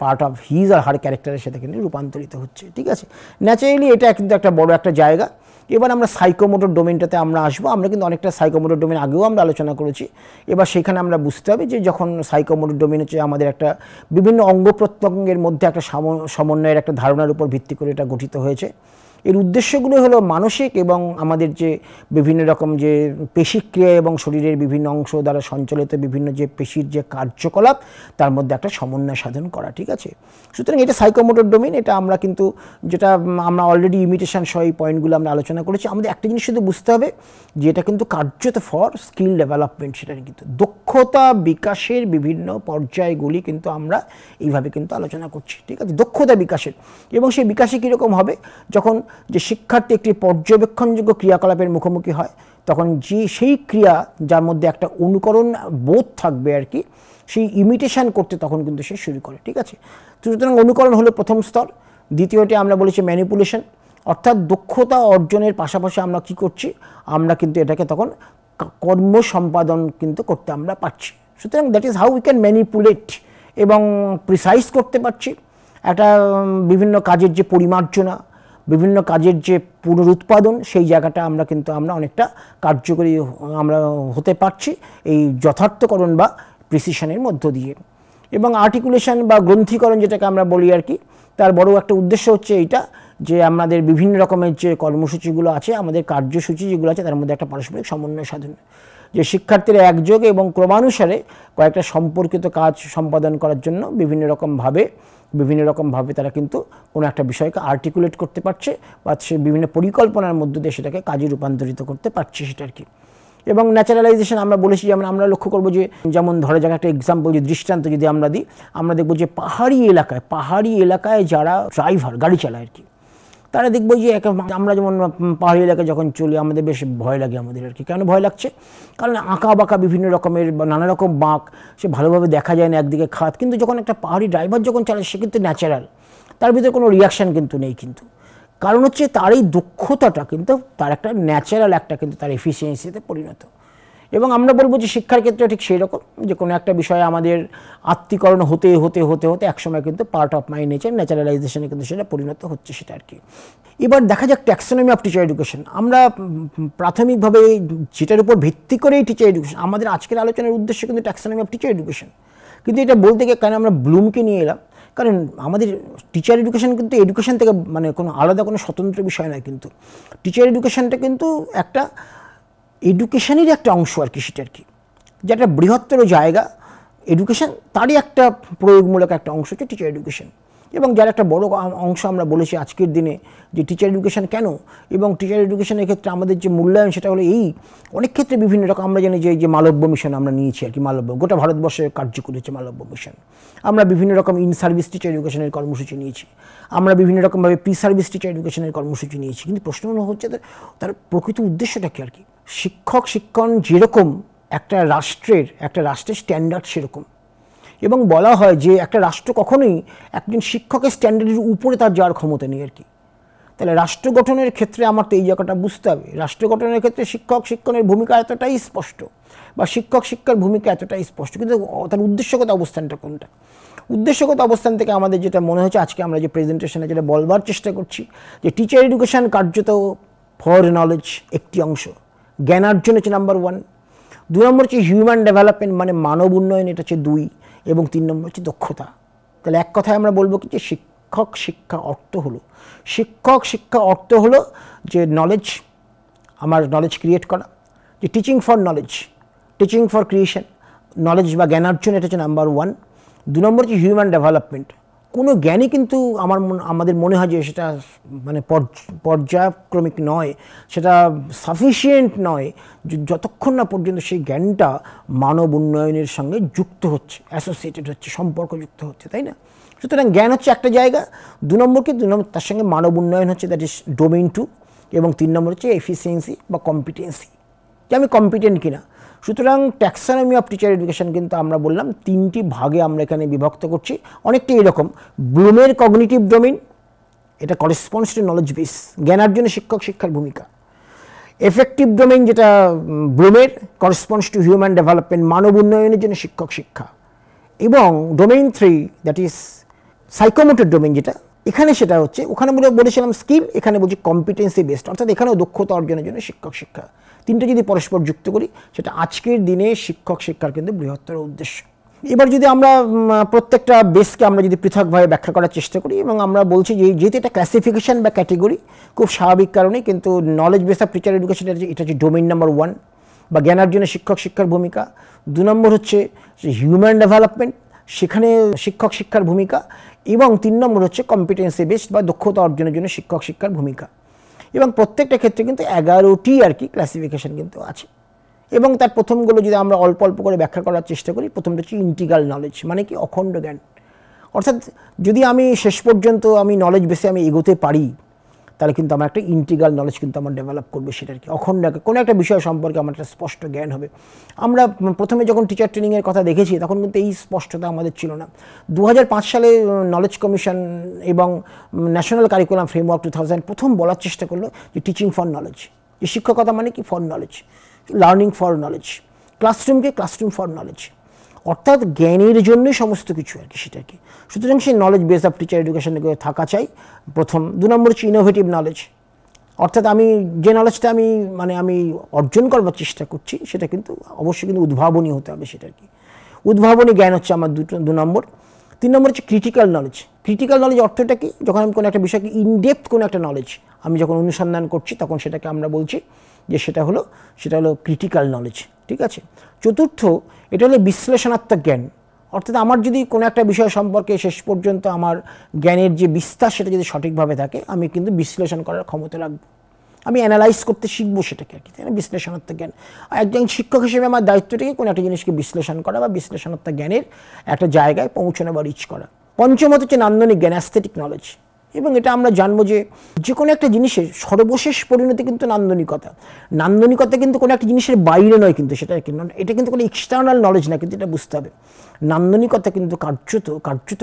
পার্ট অফ হিজ আর হার ক্যারেক্টারের সাথে কিন্তু রূপান্তরিত হচ্ছে, ঠিক আছে? ন্যাচারালি এটা কিন্তু একটা বড় একটা জায়গা। এবার আমরা সাইকোমোটর ডোমেনটাতে আমরা আসবো। আমরা কিন্তু অনেকটা সাইকোমোটর ডোমেন আগেও আমরা আলোচনা করেছি। এবার সেখানে আমরা বুঝতে হবে যে যখন সাইকোমোটর ডোমেন হচ্ছে আমাদের একটা বিভিন্ন অঙ্গ প্রত্যঙ্গের মধ্যে একটা সমন্বয়ের একটা ধারণার উপর ভিত্তি করে এটা গঠিত হয়েছে। এর উদ্দেশ্যগুলো হলো মানসিক এবং আমাদের যে বিভিন্ন রকম যে পেশিক্রিয়া এবং শরীরের বিভিন্ন অংশ দ্বারা সঞ্চালিত বিভিন্ন যে পেশির যে কার্যকলাপ, তার মধ্যে একটা সমন্বয় সাধন করা, ঠিক আছে? সুতরাং এটা সাইকোমোটর ডোমেন। এটা আমরা কিন্তু যেটা আমরা অলরেডি ইমিটেশন সহ এই পয়েন্টগুলো আমরা আলোচনা করেছি। আমাদের একটা জিনিস শুধু বুঝতে হবে যে এটা কিন্তু কার্যত ফর স্কিল ডেভেলপমেন্ট, সেটা কিন্তু দক্ষতা বিকাশের বিভিন্ন পর্যায়গুলি কিন্তু আমরা এইভাবে কিন্তু আলোচনা করছি, ঠিক আছে? দক্ষতা বিকাশের, এবং সেই বিকাশে কীরকম হবে, যখন যে শিক্ষার্থী একটি পর্যবেক্ষণযোগ্য ক্রিয়াকলাপের মুখোমুখি হয়, তখন সেই ক্রিয়া যার মধ্যে একটা অনুকরণ বোধ থাকবে আর কি, সেই ইমিটেশন করতে তখন কিন্তু সে শুরু করে, ঠিক আছে? সুতরাং অনুকরণ হলো প্রথম স্তর। দ্বিতীয়টি আমরা বলেছি ম্যানিপুলেশন, অর্থাৎ দক্ষতা অর্জনের পাশাপাশি আমরা কি করছি, আমরা কিন্তু এটাকে তখন কর্ম সম্পাদন কিন্তু করতে আমরা পারছি। সুতরাং that is how we can manipulate, এবং প্রিসাইজ করতে পারছি একটা বিভিন্ন কাজের যে পরিমার্জনা, বিভিন্ন কাজের যে পুনরুৎপাদন, সেই জায়গাটা আমরা অনেকটা কার্যকরী আমরা হতে পারছি এই যথার্থকরণ বা প্রিসিশনের মধ্য দিয়ে। এবং আর্টিকুলেশন বা গ্রন্থিকরণ, যেটাকে আমরা বলি আর কি, তার বড় একটা উদ্দেশ্য হচ্ছে এইটা, যে আমাদের বিভিন্ন রকমের যে কর্মসূচিগুলো আছে, আমাদের কার্যসূচি যেগুলো আছে, তার মধ্যে একটা পারস্পরিক সমন্বয় সাধন, যে শিক্ষার্থীরা একযোগে এবং ক্রমানুসারে কয়েকটা সম্পর্কিত কাজ সম্পাদন করার জন্য বিভিন্ন রকমভাবে তারা কিন্তু কোনো একটা বিষয়কে আর্টিকুলেট করতে পারছে, বা সে বিভিন্ন পরিকল্পনার মধ্য দিয়ে সেটাকে কাজে রূপান্তরিত করতে পারছে, সেটা আর কি। এবং ন্যাচারালাইজেশন আমরা বলেছি, যেমন আমরা লক্ষ্য করবো যে, যেমন ধরে যাক একটা এক্সাম্পল, যে দৃষ্টান্ত যদি আমরা দিই, আমরা দেখবো যে পাহাড়ি এলাকায় যারা ড্রাইভার গাড়ি চালায় আর কি, তারা দেখবো যে আমরা যেমন পাহাড়ি এলাকায় যখন চলি আমাদের বেশ ভয় লাগে আমাদের আর কি। কেন ভয় লাগছে? কারণ আঁকা বাঁকা বিভিন্ন রকমের বা নানা রকম বাঁক, সে ভালোভাবে দেখা যায় না, একদিকে খাত। কিন্তু যখন একটা পাহাড়ি ড্রাইভার যখন চালায় সে কিন্তু ন্যাচারাল, তার ভিতরে কোনো রিয়াকশান কিন্তু নেই। কিন্তু কারণ হচ্ছে তার এই দক্ষতাটা কিন্তু তার একটা ন্যাচারাল একটা কিন্তু তার এফিসিয়েন্সিতে পরিণত। এবং আমরা বলবো যে শিক্ষার ক্ষেত্রে ঠিক সেই রকম, যে কোনো একটা বিষয়ে আমাদের আত্মীকরণ হতে হতে হতে হতে একসময় কিন্তু পার্ট অফ মাই নেচার, ন্যাচারালাইজেশনে কিন্তু সেটা পরিণত হচ্ছে সেটা আর কি। এবার দেখা যাক ট্যাক্সোনমি অফ টিচার এডুকেশন। আমরা প্রাথমিকভাবে যেটার উপর ভিত্তি করেই টিচার এডুকেশন, আমাদের আজকের আলোচনার উদ্দেশ্য কিন্তু ট্যাক্সোনমি অফ টিচার এডুকেশন। কিন্তু এটা বলতে গিয়ে কেন আমরা ব্লুমকে নিয়ে এলাম, কারণ আমাদের টিচার এডুকেশন কিন্তু এডুকেশন থেকে মানে কোনো আলাদা কোনো স্বতন্ত্র বিষয় নয়। কিন্তু টিচার এডুকেশনটা কিন্তু একটা এডুকেশনেরই একটা অংশ আর কি, সেটা আর কি, যেটা বৃহত্তর জায়গা এডুকেশন, তারই একটা প্রয়োগমূলক একটা অংশ হচ্ছে টিচার এডুকেশন। এবং যার একটা বড় অংশ আমরা বলেছি আজকের দিনে যে টিচার এডুকেশন কেন, এবং টিচার এডুকেশনের ক্ষেত্রে আমাদের যে মূল্যায়ন সেটা হলো এই অনেক ক্ষেত্রে বিভিন্ন রকম। আমরা জানি যে মালব্য মিশন আমরা নিয়েছি আর কি, মালব্য গোটা ভারতবর্ষে কার্যকরী হচ্ছে মালব্য মিশন। আমরা বিভিন্ন রকম ইন সার্ভিস টিচার এডুকেশনের কর্মসূচি নিয়েছি, আমরা বিভিন্ন রকমভাবে প্রি সার্ভিস টিচার এডুকেশনের কর্মসূচি নিয়েছি। কিন্তু প্রশ্ন হচ্ছে তার প্রকৃত উদ্দেশ্যটা কি আর কি। শিক্ষক শিক্ষণ যেরকম একটা রাষ্ট্রের স্ট্যান্ডার্ড সেরকম, এবং বলা হয় যে একটা রাষ্ট্র কখনোই একজন শিক্ষকের স্ট্যান্ডার্ডের উপরে তার যাওয়ার ক্ষমতা নেই আর কি। তাহলে রাষ্ট্র গঠনের ক্ষেত্রে আমার তো এই জায়গাটা বুঝতে হবে, রাষ্ট্র গঠনের ক্ষেত্রে শিক্ষক শিক্ষণের ভূমিকা এতটাই স্পষ্ট, বা শিক্ষক শিক্ষার ভূমিকা এতটাই স্পষ্ট, কিন্তু তার উদ্দেশ্যগত অবস্থানটা কোনটা? উদ্দেশ্যগত অবস্থান থেকে আমাদের যেটা মনে হচ্ছে আজকে আমরা যে প্রেজেন্টেশনে যেটা বলবার চেষ্টা করছি, যে টিচার এডুকেশন কার্যত ফর নলেজ একটি অংশ, জ্ঞানার্জন হচ্ছে নাম্বার 1, 2 নম্বর হচ্ছে হিউম্যান ডেভেলপমেন্ট মানে মানব উন্নয়ন, এটা হচ্ছে 2, এবং 3 নম্বর হচ্ছে দক্ষতা। তাহলে এক কথায় আমরা বলবো কি যে শিক্ষক শিক্ষা অর্থ হলো যে নলেজ, আমার নলেজ ক্রিয়েট করা, যে teaching for knowledge, teaching for creation, knowledge বা জ্ঞানার্জন, এটা হচ্ছে নাম্বার 1। 2 নম্বর হচ্ছে হিউম্যান ডেভেলপমেন্ট। কোনো জ্ঞানই কিন্তু আমাদের মনে হয় যে সেটা মানে পর্যায়ক্রমিক নয়, সেটা সাফিসিয়েন্ট নয় যতক্ষণ না পর্যন্ত সেই জ্ঞানটা মানব উন্নয়নের সঙ্গে যুক্ত হচ্ছে, অ্যাসোসিয়েটেড হচ্ছে, সম্পর্কযুক্ত হচ্ছে, তাই না? সুতরাং জ্ঞান হচ্ছে একটা জায়গা, 2 নম্বর তার সঙ্গে মানব উন্নয়ন হচ্ছে, দ্যাট ইজ ডোমেইন 2, এবং 3 নম্বর হচ্ছে এফিসিয়েন্সি বা কম্পিটেন্সি, যে আমি কম্পিটেন্ট কিনা। সুতরাং ট্যাক্সোনমি অফ টিচার এডুকেশন কিন্তু আমরা বললাম 3টি ভাগে আমরা এখানে বিভক্ত করছি, অনেকটা এরকম। ব্লুমের কগনিটিভ ডোমেইন, এটা করেসপন্ডস টু নলেজ বেস, জ্ঞানার্জনে শিক্ষক শিক্ষার ভূমিকা। এফেক্টিভ ডোমেইন যেটা ব্লুমের, করেসপন্ডস টু হিউম্যান ডেভেলপমেন্ট, মানব উন্নয়নের জন্য শিক্ষক শিক্ষা। এবং domain 3 that is psychomotor domain, যেটা এখানে সেটা হচ্ছে, ওখানে বলেছিলাম স্কিল, এখানে বলছি কম্পিটেন্সি বেসড, অর্থাৎ এখানেও দক্ষতা অর্জনের জন্য শিক্ষক শিক্ষা। 3টে যদি পরস্পর যুক্ত করি, সেটা আজকের দিনে শিক্ষক শিক্ষার কিন্তু বৃহত্তর উদ্দেশ্য। এবার যদি আমরা প্রত্যেকটা বেসকে আমরা যদি পৃথকভাবে ব্যাখ্যা করার চেষ্টা করি, এবং আমরা বলছি যে যেহেতু এটা ক্লাসিফিকেশন বা ক্যাটেগরি, খুব স্বাভাবিক কারণে কিন্তু knowledge base of teacher education এটা হচ্ছে ডোমেইন নাম্বার 1 বা জ্ঞানার্জনে শিক্ষক শিক্ষার ভূমিকা। 2 নম্বর হচ্ছে হিউম্যান ডেভেলপমেন্ট, সেখানে শিক্ষক শিক্ষার ভূমিকা, এবং 3 নম্বর হচ্ছে কম্পিটেন্সি বেসড বা দক্ষতা অর্জনের জন্য শিক্ষক শিক্ষার ভূমিকা। এবং প্রত্যেকটা ক্ষেত্রে কিন্তু 11টি আর কি ক্লাসিফিকেশন কিন্তু আছে। এবং তার প্রথমগুলো যদি আমরা অল্প অল্প করে ব্যাখ্যা করার চেষ্টা করি, প্রথমটা হচ্ছে ইন্টিগ্রাল নলেজ, মানে কি অখণ্ড জ্ঞান। অর্থাৎ যদি আমি শেষ পর্যন্ত আমি নলেজ বেসে আমি এগোতে পারি, তাহলে কিন্তু আমার একটা ইন্টিগ্রাল নলেজ কিন্তু আমার ডেভেলপ করবে, সেটা আর কি অখণ্ড কোনো একটা বিষয় সম্পর্কে আমার একটা স্পষ্ট জ্ঞান হবে। আমরা প্রথমে যখন টিচার ট্রেনিংয়ের কথা দেখেছি তখন কিন্তু এই স্পষ্টতা আমাদের ছিল না। 2005 সালে নলেজ কমিশন এবং ন্যাশনাল কারিকুলাম ফ্রেমওয়ার্ক 2000 প্রথম বলার চেষ্টা করলো যে টিচিং ফর নলেজ, যে শিক্ষকতা মানে কি for knowledge, learning for knowledge, classroom for knowledge, অর্থাৎ জ্ঞানের জন্যই সমস্ত কিছু আর কি, সেটা কি। সুতরাং সেই নলেজ বেস অফ টিচার এডুকেশনে থাকা চাই প্রথম। 2 নম্বর হচ্ছে ইনোভেটিভ নলেজ, অর্থাৎ আমি যে নলেজটা আমি অর্জন করবার চেষ্টা করছি সেটা কিন্তু অবশ্যই কিন্তু উদ্ভাবনী হতে হবে, সেটা কি উদ্ভাবনী জ্ঞান হচ্ছে আমার 2 নম্বর। 3 নম্বর হচ্ছে ক্রিটিক্যাল নলেজ। ক্রিটিক্যাল নলেজ অর্থটা কি, যখন আমি কোনো একটা বিষয়কে ইনডেপথ কোনো একটা নলেজ আমি যখন অনুসন্ধান করছি তখন সেটাকে আমরা বলছি যে সেটা হলো ক্রিটিক্যাল নলেজ, ঠিক আছে। চতুর্থ, এটা হলো বিশ্লেষণাত্মক জ্ঞান, অর্থাৎ আমার যদি কোনো একটা বিষয় সম্পর্কে শেষ পর্যন্ত আমার জ্ঞানের যে বিস্তার সেটা যদি সঠিকভাবে থাকে, আমি কিন্তু বিশ্লেষণ করার ক্ষমতা রাখবো, আমি অ্যানালাইজ করতে শিখবো সেটাকে আর কি, তাই না, বিশ্লেষণাত্মক জ্ঞান। আর একজন শিক্ষক হিসেবে আমার দায়িত্বটাকে কোনো একটা জিনিসকে বিশ্লেষণ করা বা বিশ্লেষণাত্মক জ্ঞানের একটা জায়গায় পৌঁছানো বা রিচ করা। পঞ্চমত হচ্ছে নান্দনিক জ্ঞান, অ্যাস্থেটিক নলেজ, এবং এটা আমরা জানবো যে যে কোনো একটা জিনিসের সর্বশেষ পরিণতি কিন্তু নান্দনিকতা। নান্দনিকতা কিন্তু কোনো একটা জিনিসের বাইরে নয়, কিন্তু সেটা কিন্তু এটা কিন্তু কোনো এক্সটার্নাল নলেজ না, কিন্তু এটা বুঝতে হবে। নান্দনিকতা কিন্তু কার্যত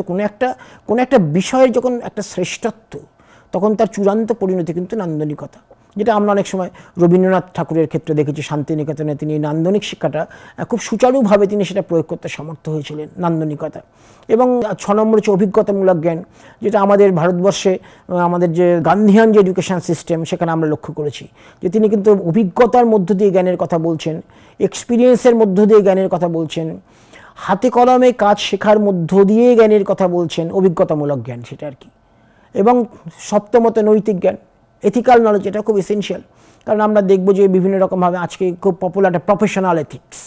কোনো একটা বিষয়ের যখন একটা শ্রেষ্ঠত্ব, তখন তার চূড়ান্ত পরিণতি কিন্তু নান্দনিকতা। যেটা আমরা অনেক সময় রবীন্দ্রনাথ ঠাকুরের ক্ষেত্রে দেখেছি, শান্তিনিকেতনে তিনি নান্দনিক শিক্ষাটা খুব সুচারুভাবে তিনি সেটা প্রয়োগ করতে সমর্থ হয়েছিলেন, নান্দনিকতা। এবং 6 নম্বর হচ্ছে অভিজ্ঞতামূলক জ্ঞান, যেটা আমাদের ভারতবর্ষে আমাদের যে গান্ধিয়ান যে এডুকেশন সিস্টেম, সেখানে আমরা লক্ষ্য করেছি যে তিনি কিন্তু অভিজ্ঞতার মধ্য দিয়ে জ্ঞানের কথা বলছেন, এক্সপিরিয়েন্সের মধ্য দিয়ে জ্ঞানের কথা বলছেন, হাতে কলমে কাজ শেখার মধ্য দিয়ে জ্ঞানের কথা বলছেন, অভিজ্ঞতামূলক জ্ঞান সেটা আর কি। এবং সপ্তমত নৈতিক জ্ঞান, এথিক্যাল নলেজ, এটা খুব এসেনশিয়াল। কারণ আমরা দেখব যে বিভিন্ন রকমভাবে আজকে খুব পপুলার একটা প্রফেশনাল এথিক্স,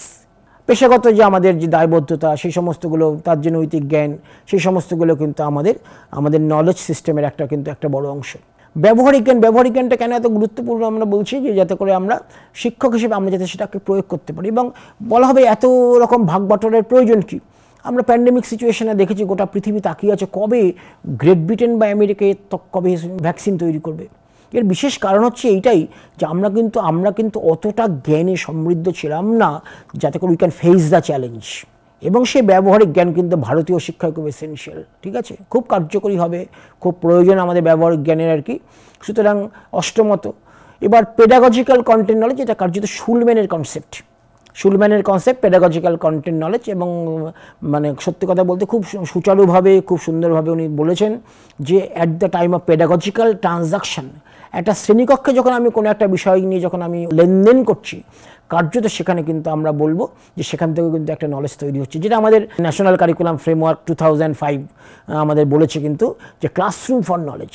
পেশাগত যে আমাদের যে দায়বদ্ধতা, সেই সমস্তগুলো, তার যে নৈতিক জ্ঞান, সেই সমস্তগুলো কিন্তু আমাদের নলেজ সিস্টেমের একটা বড় অংশ। ব্যবহারিক জ্ঞানটা কেন এত গুরুত্বপূর্ণ আমরা বলছি, যে যাতে করে আমরা শিক্ষক হিসেবে আমরা যাতে সেটাকে প্রয়োগ করতে পারি। এবং বলা হবে এত রকম ভাগ বাটোয়ারের প্রয়োজন কি? আমরা প্যান্ডেমিক সিচুয়েশনে দেখেছি গোটা পৃথিবী তাকিয়ে আছে কবে গ্রেট ব্রিটেন বা আমেরিকায় কবে ভ্যাকসিন তৈরি করবে। এর বিশেষ কারণ হচ্ছে এইটাই যে আমরা কিন্তু অতটা জ্ঞানে সমৃদ্ধ ছিলাম না যাতে করে we can face the challenge. এবং সেই ব্যবহারিক জ্ঞান কিন্তু ভারতীয় শিক্ষায় খুব এসেনশিয়াল, ঠিক আছে, খুব কার্যকরী হবে, খুব প্রয়োজন আমাদের ব্যবহারিক জ্ঞানের আর কি। সুতরাং অষ্টমত এবার পেডাগজিক্যাল কন্টেন্ট নলেজ, এটা কার্যত শুলম্যানের কনসেপ্ট পেডাগজিক্যাল কন্টেন্ট নলেজ। এবং মানে সত্যি কথা বলতে খুব সুচারুভাবে, খুব সুন্দরভাবে উনি বলেছেন যে at the time of pedagogical transaction, একটা শ্রেণীকক্ষে যখন আমি কোনো একটা বিষয় নিয়ে যখন আমি লেনদেন করছি, কার্যত সেখানে কিন্তু আমরা বলবো যে সেখান থেকে কিন্তু একটা নলেজ তৈরি হচ্ছে, যেটা আমাদের ন্যাশনাল কারিকুলাম ফ্রেমওয়ার্ক 2005 আমাদের বলেছে কিন্তু যে ক্লাসরুম ফর নলেজ।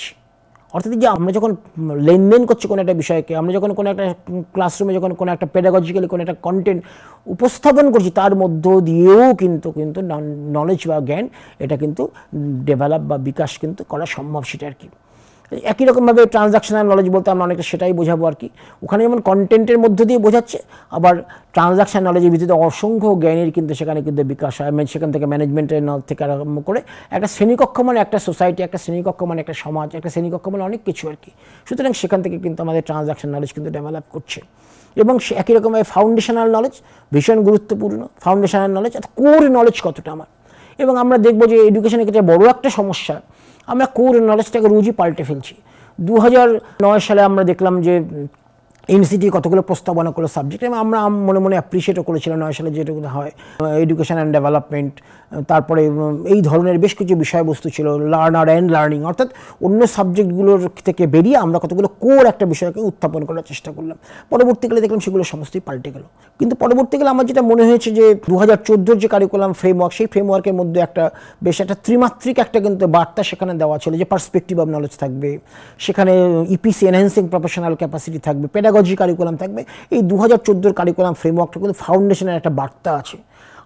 অর্থাৎ যে আমরা যখন লেনদেন করছি কোনো একটা বিষয়কে, আমরা যখন কোনো একটা ক্লাসরুমে যখন কোনো একটা পেডাগজিক্যালি কোনো একটা কন্টেন্ট উপস্থাপন করছি, তার মধ্য দিয়েও কিন্তু নলেজ বা জ্ঞান এটা কিন্তু ডেভেলপ বা বিকাশ কিন্তু করা সম্ভব, সেটা আর কি। একই রকমভাবে ট্রানজাকশনাল নলেজ বলতে আমরা অনেকটা সেটাই বোঝাবো আর কি। ওখানে যেমন কন্টেন্টের মধ্য দিয়ে বোঝাচ্ছে, আবার ট্রানজাকশন নলেজের ভিত্তিতে অসংখ্য জ্ঞানের কিন্তু সেখানে কিন্তু বিকাশ হয়। সেখান থেকে ম্যানেজমেন্টের থেকে আরম্ভ করে একটা শ্রেণীকক্ষ মানে একটা সোসাইটি, একটা শ্রেণীকক্ষ মানে একটা সমাজ, একটা শ্রেণীকক্ষ মানে অনেক কিছু আর কি। সুতরাং সেখান থেকে কিন্তু আমাদের ট্রানজাকশন নলেজ কিন্তু ডেভেলপ করছে। এবং একই রকমভাবে ফাউন্ডেশনাল নলেজ ভীষণ গুরুত্বপূর্ণ। ফাউন্ডেশনাল নলেজ, কোর নলেজ কতটা আমার। এবং আমরা দেখবো যে এডুকেশনের ক্ষেত্রে বড় একটা সমস্যা, আমরা কোর নলেজটাকে রোজই পাল্টে ফেলছি। 2009 সালে আমরা দেখলাম যে এনসিটি কতগুলো প্রস্তাবনা করলো সাবজেক্ট, এবং আমরা মনে মনে অ্যাপ্রিসিয়েটও করেছিলাম 9 সালে যেটুকু হয় এডুকেশন অ্যান্ড ডেভেলপমেন্ট। তারপরে এই ধরনের বেশ কিছু বিষয়বস্তু ছিল, লার্নার অ্যান্ড লার্নিং, অর্থাৎ অন্য সাবজেক্টগুলোর থেকে বেরিয়ে আমরা কতগুলো কোর একটা বিষয়কে উত্থাপন করার চেষ্টা করলাম। পরবর্তীকালে দেখলাম সেগুলো সমস্তই পাল্টে গেল। কিন্তু পরবর্তীকালে আমার যেটা মনে হয়েছে যে 2014 যে কারিকুলাম ফ্রেমওয়ার্ক, সেই ফ্রেমওয়ার্কের মধ্যে বেশ একটা ত্রিমাত্রিক একটা কিন্তু বার্তা সেখানে দেওয়া ছিল, যে পার্সপেক্টিভ অফ নলেজ থাকবে, সেখানে ইপিসি এনহ্যান্সিং প্রফেশনাল ক্যাপাসিটি থাকবে, পেডাগজি কারিকুলাম থাকবে। এই 2014 কারিকুলাম ফ্রেমওয়ার্কটা কিন্তু ফাউন্ডেশনের একটা বার্তা আছে।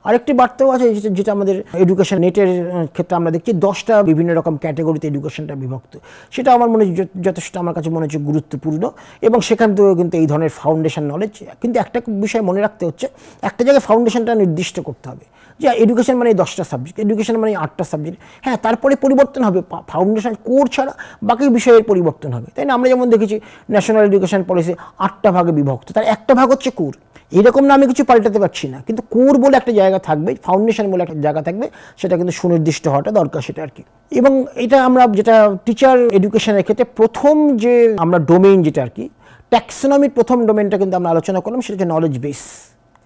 আরেকটি বার্তাও আছে যেটা আমাদের এডুকেশন নেটের ক্ষেত্রে আমরা দেখছি 10টা বিভিন্ন রকম ক্যাটাগরিতে এডুকেশনটা বিভক্ত। সেটা আমার মনে যথেষ্ট আমার কাছে মনে হচ্ছে গুরুত্বপূর্ণ। এবং সেখান থেকেও কিন্তু এই ধরনের ফাউন্ডেশন নলেজ, কিন্তু একটা বিষয় মনে রাখতে হচ্ছে, একটা জায়গায় ফাউন্ডেশনটা নির্দিষ্ট করতে হবে যে এডুকেশন মানে 10টা সাবজেক্ট, এডুকেশন মানে 8টা সাবজেক্ট। হ্যাঁ, তারপরে পরিবর্তন হবে, ফাউন্ডেশন কোর ছাড়া বাকি বিষয়ের পরিবর্তন হবে, তাই না? আমরা যেমন দেখেছি ন্যাশনাল এডুকেশন পলিসি 8টা ভাগে বিভক্ত, তার একটা ভাগ হচ্ছে কোর। এরকম না আমি কিছু পাল্টাতে পারছি না, কিন্তু কোর বলে একটা জায়গা থাকবে, ফাউন্ডেশন বলে একটা জায়গা থাকবে, সেটা কিন্তু সুনির্দিষ্ট হওয়াটা দরকার, সেটা আর কি। এবং এটা আমরা যেটা টিচার এডুকেশনের ক্ষেত্রে প্রথম যে আমরা ডোমেইন যেটা আর কি, ট্যাক্সোনমির প্রথম ডোমেইনটা কিন্তু আমরা আলোচনা করলাম, সেটা হচ্ছে নলেজ বেস।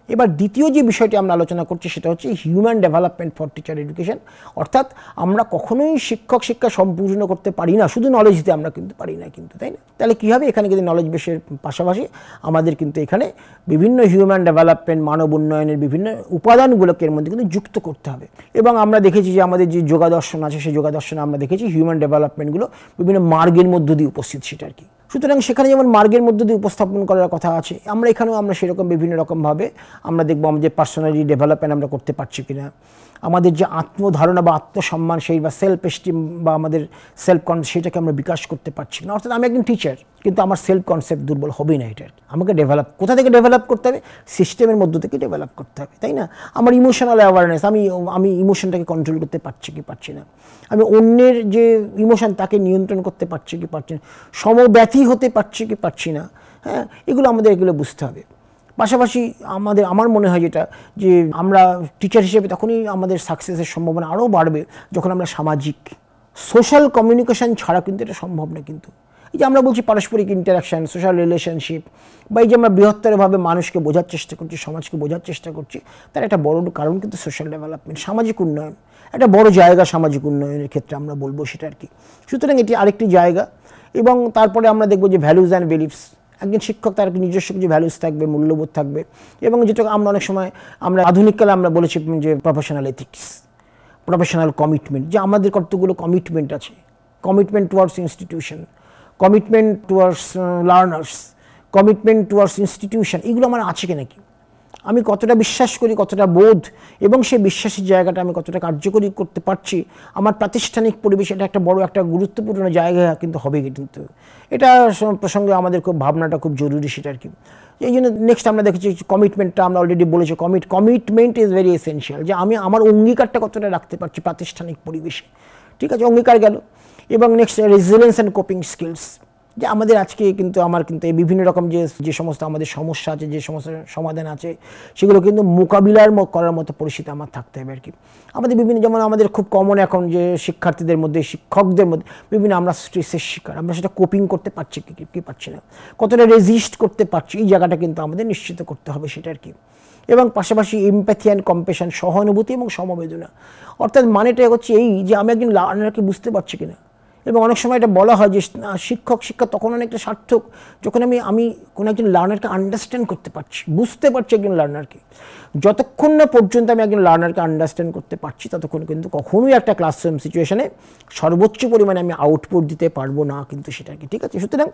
এবার দ্বিতীয় যে বিষয়টি আমরা আলোচনা করছি সেটা হচ্ছে human development for teacher education. অর্থাৎ আমরা কখনোই শিক্ষা সম্পূর্ণ করতে পারি না শুধু নলেজ দিতে, আমরা কিন্তু পারি না কিন্তু, তাই না? তাহলে কী হবে, এখানে কিন্তু নলেজ বেসের পাশাপাশি আমাদের কিন্তু এখানে বিভিন্ন হিউম্যান ডেভেলপমেন্ট, মানব উন্নয়নের বিভিন্ন উপাদানগুলোকে এর মধ্যে কিন্তু যুক্ত করতে হবে। এবং আমরা দেখেছি যে আমাদের যে যোগাদর্শন আছে, সেই যোগাদর্শনে আমরা দেখেছি হিউম্যান ডেভেলপমেন্টগুলো বিভিন্ন মার্গের মধ্য দিয়ে উপস্থিত, সেটা আর কি। সুতরাং সেখানে যেমন মার্গের মধ্যে দিয়ে উপস্থাপন করার কথা আছে, এখানেও আমরা সেরকম বিভিন্ন রকমভাবে আমরা দেখবো আমাদের পার্সোনালি ডেভেলপমেন্ট আমরা করতে পারছি কিনা, আমাদের যে আত্মধারণা বা আত্মসম্মান সেই বা সেলফ এস্টিম বা আমাদের সেলফ কনসেপ্ট সেটাকে আমরা বিকাশ করতে পারছি না। অর্থাৎ আমি একজন টিচার, কিন্তু আমার সেলফ কনসেপ্ট দুর্বল হবেই না। এটা আমাকে ডেভেলপ, কোথা থেকে ডেভেলপ করতে হবে? সিস্টেমের মধ্য থেকে ডেভেলপ করতে হবে, তাই না? আমার ইমোশনাল অ্যাওয়ারনেস, আমি ইমোশনটাকে কন্ট্রোল করতে পারছি কি পারছি না, আমি অন্যের যে ইমোশন তাকে নিয়ন্ত্রণ করতে পারছি কি পারছি না, সমব্যথী হতে পারছি কি পারছি না, হ্যাঁ, এগুলো বুঝতে হবে। পাশাপাশি আমার মনে হয় যেটা, যে আমরা টিচার হিসেবে তখনই আমাদের সাকসেসের সম্ভাবনা আরও বাড়বে যখন আমরা সামাজিক সোশ্যাল কমিউনিকেশান ছাড়া কিন্তু এটা সম্ভব না। কিন্তু এই যে আমরা বলছি পারস্পরিক ইন্টারাকশান, সোশ্যাল রিলেশনশিপ, বা এই যে আমরা বৃহত্তরভাবে মানুষকে বোঝার চেষ্টা করছি, সমাজকে বোঝার চেষ্টা করছি, তার একটা বড় কারণ কিন্তু সোশ্যাল ডেভেলপমেন্ট, সামাজিক উন্নয়ন, একটা বড় জায়গা সামাজিক উন্নয়নের ক্ষেত্রে আমরা বলবো সেটা আর কি। সুতরাং এটি আরেকটি জায়গা। এবং তারপরে আমরা দেখব যে ভ্যালুজ অ্যান্ড বিলিফস, একজন শিক্ষক তার নিজস্ব কিছু ভ্যালুস থাকবে, মূল্যবোধ থাকবে, এবং যেটা আমরা অনেক সময় আমরা আধুনিককালে আমরা বলেছি যে প্রফেশনাল এথিক্স, প্রফেশনাল কমিটমেন্ট, যে আমাদের কতগুলো কমিটমেন্ট আছে, commitment towards institution, commitment towards learners, commitment towards institution, এগুলো আমার আছে কি নাকি, আমি কতটা বিশ্বাস করি, কতটা বোধ, এবং সেই বিশ্বাসের জায়গাটা আমি কতটা কার্যকরী করতে পারছি আমার প্রাতিষ্ঠানিক পরিবেশ, এটা একটা বড় একটা গুরুত্বপূর্ণ জায়গা কিন্তু হবে। কিন্তু এটা প্রসঙ্গে আমাদের খুব ভাবনাটা খুব জরুরি সেটা আর কি। এই জন্য নেক্সট আমরা দেখেছি কমিটমেন্টটা, আমরা অলরেডি বলেছি কমিটমেন্ট ইজ ভেরি এসেনশিয়াল, যে আমি আমার অঙ্গীকারটা কতটা রাখতে পারছি প্রাতিষ্ঠানিক পরিবেশে, ঠিক আছে, অঙ্গীকার গেল। এবং next resilience and coping skills, যে আমাদের আজকে কিন্তু আমার কিন্তু এই বিভিন্ন রকম যে সমস্ত আমাদের সমস্যা আছে, যে সমস্ত সমাধান আছে, সেগুলো কিন্তু মোকাবিলার করার মতো পরিস্থিতি আমার থাকতে হবে আর কি। আমাদের বিভিন্ন, যেমন আমাদের খুব কমন এখন যে শিক্ষার্থীদের মধ্যে, শিক্ষকদের মধ্যে বিভিন্ন আমরা স্ট্রেসের শিকার, আমরা সেটা কোপিং করতে পারছি কি পারছি না, কতটা রেজিস্ট করতে পারছি, এই জায়গাটা কিন্তু আমাদের নিশ্চিত করতে হবে সেটা আর কি। এবং পাশাপাশি এমপ্যাথি অ্যান্ড কম্প্যাশন, সহানুভূতি এবং সমবেদনা, অর্থাৎ মানেটা হচ্ছে এই যে আমি একজন লার্নারকে বুঝতে পারছি কিনা। এবং অনেক সময় এটা বলা হয় যে শিক্ষা তখন অনেকটা সার্থক যখন আমি কোনো একজন লার্নারকে আন্ডারস্ট্যান্ড করতে পারছি, বুঝতে পারছি একজন লার্নারকে। যতক্ষণ না পর্যন্ত আমি একজন লার্নারকে আন্ডারস্ট্যান্ড করতে পারছি, ততক্ষণ কিন্তু কখনোই একটা ক্লাসরুম সিচুয়েশনে সর্বোচ্চ পরিমাণে আমি আউটপুট দিতে পারবো না কিন্তু সেটাকে, ঠিক আছে। সুতরাং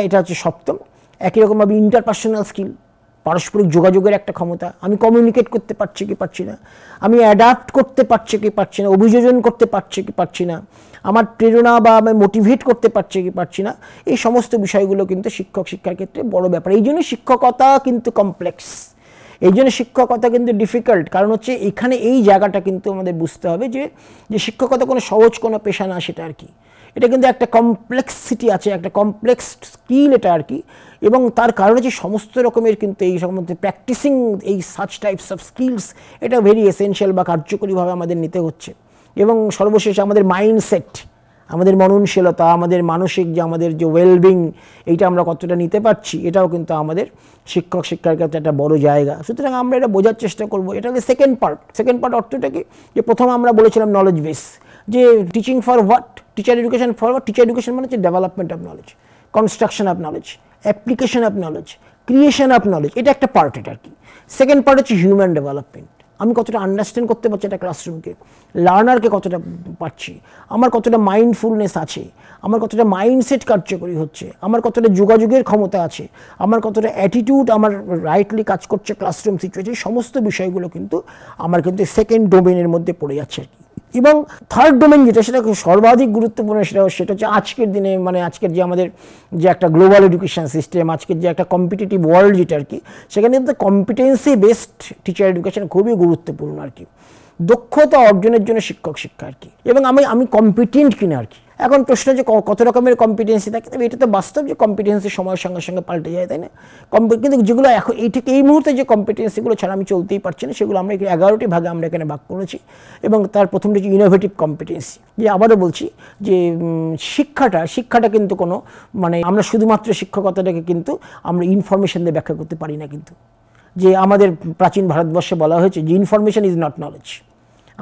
এটা হচ্ছে সপ্তম। একই রকমভাবে ইন্টারপার্সোনাল স্কিল, পারস্পরিক যোগাযোগের একটা ক্ষমতা, আমি কমিউনিকেট করতে পারছি কি পারছি না, আমি অ্যাডাপ্ট করতে পারছি কি পারছি না, অভিযোজন করতে পারছি কি পারছি না, আমার প্রেরণা বা আমি মোটিভেট করতে পারছি কি পারছি না, এই সমস্ত বিষয়গুলো কিন্তু শিক্ষার ক্ষেত্রে বড় ব্যাপার। এই জন্য শিক্ষকতা কিন্তু কমপ্লেক্স, এই জন্য শিক্ষকতা কিন্তু ডিফিকাল্ট, কারণ হচ্ছে এখানে এই জায়গাটা কিন্তু আমাদের বুঝতে হবে যে শিক্ষকতা কোনো সহজ কোনো পেশা না সেটা আর কি। এটা কিন্তু একটা কমপ্লেক্সিটি আছে, একটা কমপ্লেক্স স্কিল এটা আর কি। এবং তার কারণে যে সমস্ত রকমের কিন্তু এই সম্বন্ধে প্র্যাকটিসিং এই সাচ টাইপস অফ স্কিলস, এটা ভেরি এসেনশিয়াল বা কার্যকরীভাবে আমাদের নিতে হচ্ছে। এবং সর্বশেষ আমাদের মাইন্ডসেট, আমাদের মননশীলতা, আমাদের মানসিক যে আমাদের যে ওয়েলবিং, এইটা আমরা কতটা নিতে পারছি, এটাও কিন্তু আমাদের শিক্ষার ক্ষেত্রে একটা বড় জায়গা। সুতরাং আমরা এটা বোঝার চেষ্টা করবো। এটা হচ্ছে সেকেন্ড পার্ট অর্থটা কি, যে প্রথমে আমরা বলেছিলাম নলেজ বেস, যে teaching for what, teacher education for what. Teacher education মানে হচ্ছে development of knowledge, construction of knowledge, application of knowledge, creation of knowledge, এটা একটা পার্ট এটা আর কি। সেকেন্ড পার্ট হচ্ছে হিউম্যান ডেভেলপমেন্ট, আমি কতটা আন্ডারস্ট্যান্ড করতে পারছি একটা ক্লাসরুমকে, লার্নারকে কতটা পারছি, আমার কতটা মাইন্ডফুলনেস আছে, আমার কতটা মাইন্ডসেট কার্যকরী হচ্ছে, আমার কতটা যোগাযোগের ক্ষমতা আছে, আমার কতটা অ্যাটিটিউড আমার রাইটলি কাজ করছে ক্লাসরুম সিচুয়েশন, সমস্ত বিষয়গুলো কিন্তু আমার কিন্তু সেকেন্ড ডোমেনের মধ্যে পড়ে যাচ্ছে আর কি। এবং থার্ড ডোমেন যেটা, সেটা সর্বাধিক গুরুত্বপূর্ণ, সেটা হচ্ছে আজকের দিনে, মানে আজকের যে আমাদের যে একটা গ্লোবাল এডুকেশন সিস্টেম, আজকের যে একটা কম্পিটিটিভ ওয়ার্ল্ড যেটা আর কি, সেখানে কিন্তু কম্পিটেন্সি বেসড টিচার এডুকেশন খুবই গুরুত্বপূর্ণ আর কি। দক্ষতা অর্জনের জন্য শিক্ষা আর কি। এবং আমি কম্পিটেন্ট কিনা আর কি। এখন প্রশ্ন যে কত রকমের কম্পিটেন্সি থাকে, তবে এটা তো বাস্তব যে কম্পিটেন্সি সময়ের সঙ্গে সঙ্গে পাল্টে যায়, তাই না? কিন্তু যেগুলো এখন এই মুহূর্তে যে কম্পিটেন্সিগুলো ছাড়া আমি চলতেই পারছি না, সেগুলো আমরা 11টি ভাগে আমরা এখানে ভাগ করেছি। এবং তার প্রথমটি হচ্ছে ইনোভেটিভ কম্পিটেন্সি, যে আবারও বলছি যে শিক্ষাটা কিন্তু কোনো, মানে আমরা শুধুমাত্র শিক্ষকতাটাকে কিন্তু আমরা ইনফরমেশন দিয়ে ব্যাখ্যা করতে পারি না কিন্তু। যে আমাদের প্রাচীন ভারতবর্ষে বলা হয়েছে যে ইনফরমেশন ইজ নট নলেজ,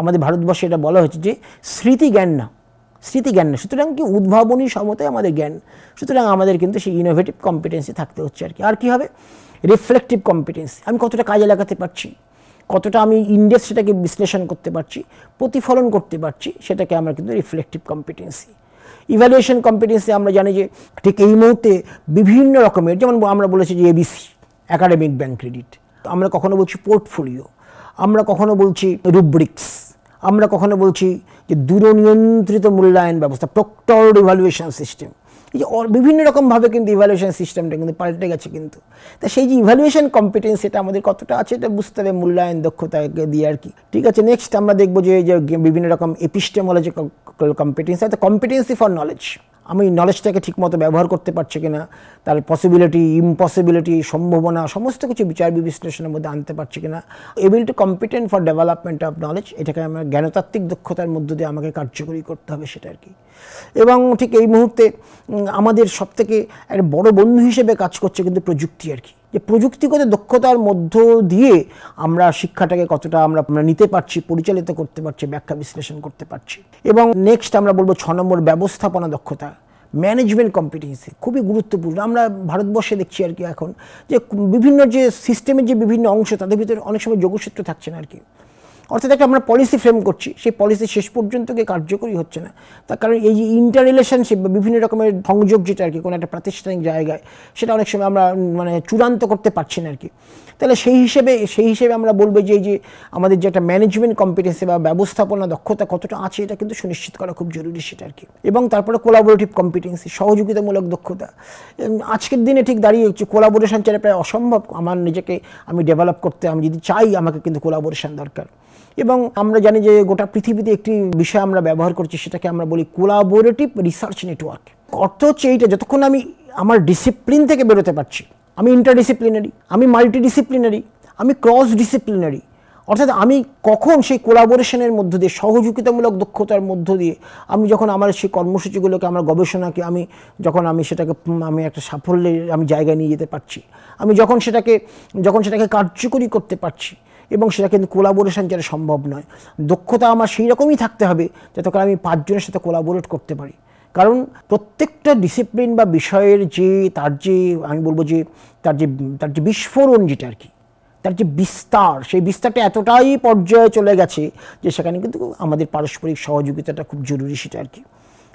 আমাদের ভারতবর্ষে এটা বলা হয়েছে যে স্মৃতি জ্ঞান না। সুতরাং কি উদ্ভাবনী সমতায় আমাদের জ্ঞান, সুতরাং আমাদের কিন্তু সেই ইনোভেটিভ কম্পিটেন্সি থাকতে হচ্ছে আর কি। আর কি হবে? রিফ্লেকটিভ কম্পিটেন্সি, আমি কতটা কাজে লাগাতে পারছি, কতটা আমি ইনডেপথ সেটাকে বিশ্লেষণ করতে পারছি, প্রতিফলন করতে পারছি, সেটাকে আমরা কিন্তু রিফ্লেকটিভ কম্পিটেন্সি। ইভ্যালুয়েশন কম্পিটেন্সি আমরা জানি যে ঠিক এই মুহূর্তে বিভিন্ন রকমের, যেমন আমরা বলেছি যে ABC, একাডেমিক ব্যাংক ক্রেডিট, আমরা কখনো বলছি পোর্টফোলিও, আমরা কখনো বলছি রুব্রিক্স, আমরা কখনো বলছি যে দূরনিয়ন্ত্রিত মূল্যায়ন ব্যবস্থা, প্রক্টর্ড ইভ্যালুয়েশন সিস্টেম। এই যে বিভিন্ন রকমভাবে কিন্তু ইভ্যালুয়েশন সিস্টেমটা কিন্তু পাল্টে গেছে কিন্তু। তা সেই যে ইভ্যালুয়েশন কম্পিটেন্স এটা আমাদের কতটা আছে এটা বুঝতে হবে মূল্যায়ন দক্ষতাকে দিয়ে আর কি। ঠিক আছে, নেক্সট আমরা দেখবো যে বিভিন্ন রকম এপিস্টেমোলজিক্যাল কম্পিটেন্স, অর্থাৎ কম্পিটেন্সি ফর নলেজ। আমি নলেজটাকে ঠিকমতো ব্যবহার করতে পারছি কিনা, তার পসিবিলিটি, ইম্পসিবিলিটি, সম্ভাবনা সমস্ত কিছু বিচার বিশ্লেষণের মধ্যে আনতে পারছি কিনা। Able to competent for development of knowledge, এটাকে আমার জ্ঞানতাত্ত্বিক দক্ষতার মধ্য দিয়ে আমাকে কার্যকরী করতে হবে সেটা আর কি। এবং ঠিক এই মুহূর্তে আমাদের সবথেকে একটা বড় বন্ধু হিসেবে কাজ করছে কিন্তু প্রযুক্তি আর কি। যে প্রযুক্তিগত দক্ষতার মধ্য দিয়ে আমরা শিক্ষাটাকে কতটা আমরা নিতে পারছি, পরিচালিত করতে পারছি, ব্যাখ্যা বিশ্লেষণ করতে পারছি। এবং নেক্সট আমরা বলবো 6 নম্বর ব্যবস্থাপনা দক্ষতা, ম্যানেজমেন্ট কম্পিটেন্সি, খুবই গুরুত্বপূর্ণ। আমরা ভারতবর্ষে দেখছি আর কি এখন যে বিভিন্ন যে সিস্টেমের যে বিভিন্ন অংশ তাদের ভিতরে অনেক সময় যোগসূত্র থাকছে না আর কি। অর্থাৎ একটা আমরা পলিসি ফ্রেম করছি, সেই পলিসি শেষ পর্যন্ত গিয়ে কার্যকরী হচ্ছে না। তার কারণ এই যে ইন্টার রিলেশনশিপ বা বিভিন্ন রকমের সংযোগ যেটা আর কি কোনো একটা প্রাতিষ্ঠানিক জায়গায়, সেটা অনেক সময় আমরা চূড়ান্ত করতে পারছি না আর কি। তাহলে সেই হিসেবে আমরা বলবো যে এই যে আমাদের যে একটা ম্যানেজমেন্ট কম্পিটেন্সি বা ব্যবস্থাপনা দক্ষতা কতটা আছে এটা কিন্তু সুনিশ্চিত করা খুব জরুরি সেটা আর কি। এবং তারপরে কোলাবোরেটিভ কম্পিটেন্সি, সহযোগিতামূলক দক্ষতা। আজকের দিনে ঠিক দাঁড়িয়ে কোলাবোরেশন ছাড়া প্রায় অসম্ভব আমার নিজেকে আমি ডেভেলপ করতে, আমি যদি চাই আমাকে কিন্তু কোলাবোরেশন দরকার। এবং আমরা জানি যে গোটা পৃথিবীতে একটি বিষয় আমরা ব্যবহার করছি, সেটাকে আমরা বলি কোলাবোরেটিভ রিসার্চ নেটওয়ার্ক। অর্থ হচ্ছে এইটা, যতক্ষণ আমি আমার ডিসিপ্লিন থেকে বেরোতে পারছি, আমি ইন্টারডিসিপ্লিনারি, আমি মাল্টিডিসিপ্লিনারি, আমি ক্রস ডিসিপ্লিনারি, অর্থাৎ আমি কখন সেই কোলাবোরেশনের মধ্য দিয়ে, সহযোগিতামূলক দক্ষতার মধ্য দিয়ে আমি যখন আমার সেই কর্মসূচিগুলোকে, আমার গবেষণাকে যখন আমি সেটাকে আমি একটা সাফল্যের আমি জায়গায় নিয়ে যেতে পারছি, আমি যখন সেটাকে কার্যকরী করতে পারছি, এবং সেটা কিন্তু কোলাবোরেশন ছাড়া সম্ভব নয়। দক্ষতা আমার সেই রকমই থাকতে হবে যাতে করে আমি 5 জনের সাথে কোলাবোরেট করতে পারি। কারণ প্রত্যেকটা ডিসিপ্লিন বা বিষয়ের যে তার যে আমি বলবো যে তার যে বিস্ফোরণ যেটা আর কি, তার যে বিস্তার, সেই বিস্তারটা এতটাই পর্যায়ে চলে গেছে যে সেখানে কিন্তু আমাদের পারস্পরিক সহযোগিতাটা খুব জরুরি সেটা আর কি।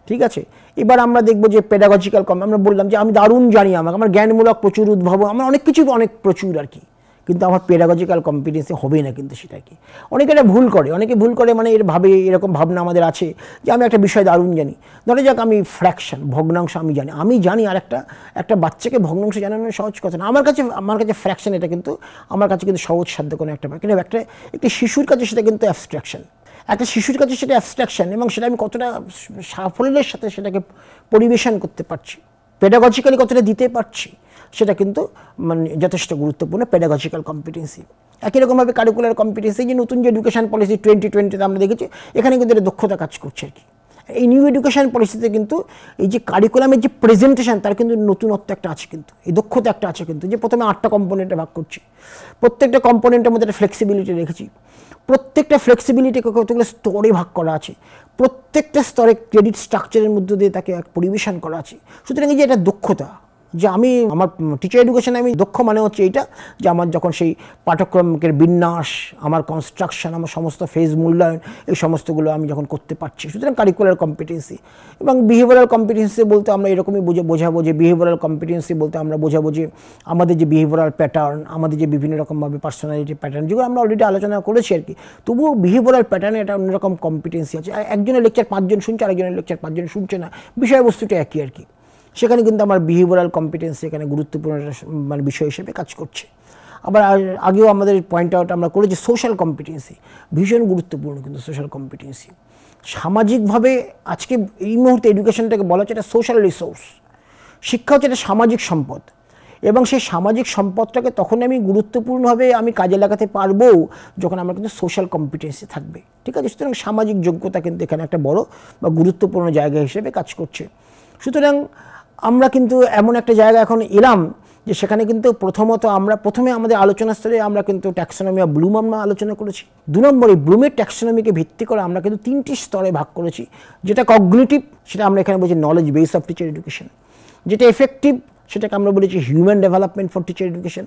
ঠিক আছে, এবার আমরা দেখবো যে পেডাগজিক্যাল আমরা বললাম যে আমি দারুণ জানি, আমার জ্ঞানমূলক প্রচুর উদ্ভাবন, আমার অনেক কিছু প্রচুর আর কি, কিন্তু আমার পেডাগজিক্যাল কম্পিটেন্সি হবে না কিন্তু সেটা কি। অনেকে এটা ভুল করে মানে এরকম ভাবনা আমাদের আছে যে আমি একটা বিষয় দারুণ জানি। ধরে যাক আমি ফ্র্যাকশন, ভগ্নাংশ আমি জানি, আর একটা বাচ্চাকে ভগ্নাংশ জানানো সহজ কথা না। আমার কাছে ফ্র্যাকশন এটা কিন্তু আমার কাছে কিন্তু সহজ সাধ্য কোনো একটা ব্যাপার, কিন্তু একটি শিশুর কাছে সেটা কিন্তু অ্যাবস্ট্রাকশন। একটা শিশুর কাছে সেটা অ্যাবস্ট্রাকশন, এবং সেটা আমি কতটা সাফল্যের সাথে সেটাকে পরিবেশন করতে পারছি, পেডাগজিক্যালি কতটা দিতে পারছি, সেটা কিন্তু যথেষ্ট গুরুত্বপূর্ণ পেডাগজিক্যাল কম্পিটেন্সি। একই রকমভাবে কারিকুলার কম্পিটেন্সি, যে নতুন যে এডুকেশন পলিসি 2020-তে আমরা দেখেছি, এখানে কিন্তু এটা দক্ষতা কাজ করছে আর কি। এই নিউ এডুকেশন পলিসিতে কিন্তু এই যে কারিকুলামের যে প্রেজেন্টেশন, তার কিন্তু নতুনত্ব একটা আছে, কিন্তু এই দক্ষতা একটা আছে কিন্তু, যে প্রথমে 8টা কম্পোনেন্টে ভাগ করছি, প্রত্যেকটা কম্পোনেন্টের মধ্যে একটা ফ্লেক্সিবিলিটি রেখেছি, প্রত্যেকটা ফ্লেক্সিবিলিটিকে কতগুলো স্তরে ভাগ করা আছে, প্রত্যেকটা স্তরে ক্রেডিট স্ট্রাকচারের মধ্যে দিয়ে তাকে পরিবেশন করা আছে। সুতরাং এই যে এটা দক্ষতা, যে আমার টিচার এডুকেশনে আমি দক্ষ মানে হচ্ছে এইটা, যে আমার যখন সেই পাঠ্যক্রমের বিন্যাস, আমার কনস্ট্রাকশন, আমার সমস্ত ফেজ মূল্যায়ন, এই সমস্তগুলো আমি যখন করতে পারছি। সুতরাং কারিকুলার কম্পিটেন্সি। এবং বিহেভিয়ারাল কম্পিটেন্সি বলতে আমরা এরকমই বোঝাবো যে বিহেভিয়ারাল কম্পিটেন্সি বলতে আমরা বোঝাবো যে আমাদের যে বিহেভিয়ারাল প্যাটার্ন, আমাদের যে বিভিন্ন রকমভাবে পার্সোনালিটি প্যাটার্ন, যেগুলো আমরা অলরেডি আলোচনা করেছি আর কি, তবুও বিহেভিয়ারাল প্যাটার্নে একটা অন্যরকম কম্পিটেন্সি আছে। একজনের লেকচার 5 জন শুনছে, আরেকজনের লেকচার 5 জন শুনছে না, বিষয়বস্তুটা একই আর কি। সেখানে কিন্তু আমার বিহেভিয়ারাল কম্পিটেন্সি এখানে গুরুত্বপূর্ণ বিষয় হিসেবে কাজ করছে। আবার আগেও আমাদের পয়েন্ট আউট আমরা করেছি সোশ্যাল কম্পিটেন্সি, ভীষণ গুরুত্বপূর্ণ কিন্তু সোশ্যাল কম্পিটেন্সি। সামাজিকভাবে আজকে এই মুহূর্তে এডুকেশনটাকে বলা হচ্ছে একটা সোশ্যাল রিসোর্স। শিক্ষা হচ্ছে একটা সামাজিক সম্পদ, এবং সেই সামাজিক সম্পদটাকে তখন আমি গুরুত্বপূর্ণভাবে আমি কাজে লাগাতে পারবো যখন আমার কিন্তু সোশ্যাল কম্পিটেন্সি থাকবে। ঠিক আছে, সুতরাং সামাজিক যোগ্যতা কিন্তু এখানে একটা বড় বা গুরুত্বপূর্ণ জায়গা হিসেবে কাজ করছে। সুতরাং আমরা কিন্তু এমন একটা জায়গা এখন এলাম যে সেখানে কিন্তু প্রথমে আমাদের আলোচনা স্তরে আমরা কিন্তু ট্যাক্সোনমি অফ ব্লুম আমরা আলোচনা করেছি। 2 নম্বরে ব্লুমের ট্যাক্সোনমিকে ভিত্তি করে আমরা কিন্তু 3টি স্তরে ভাগ করেছি। যেটা কগনিটিভ, সেটা আমরা এখানে বলছি knowledge base of teacher education. যেটা এফেক্টিভ, সেটাকে আমরা বলেছি human development for teacher education.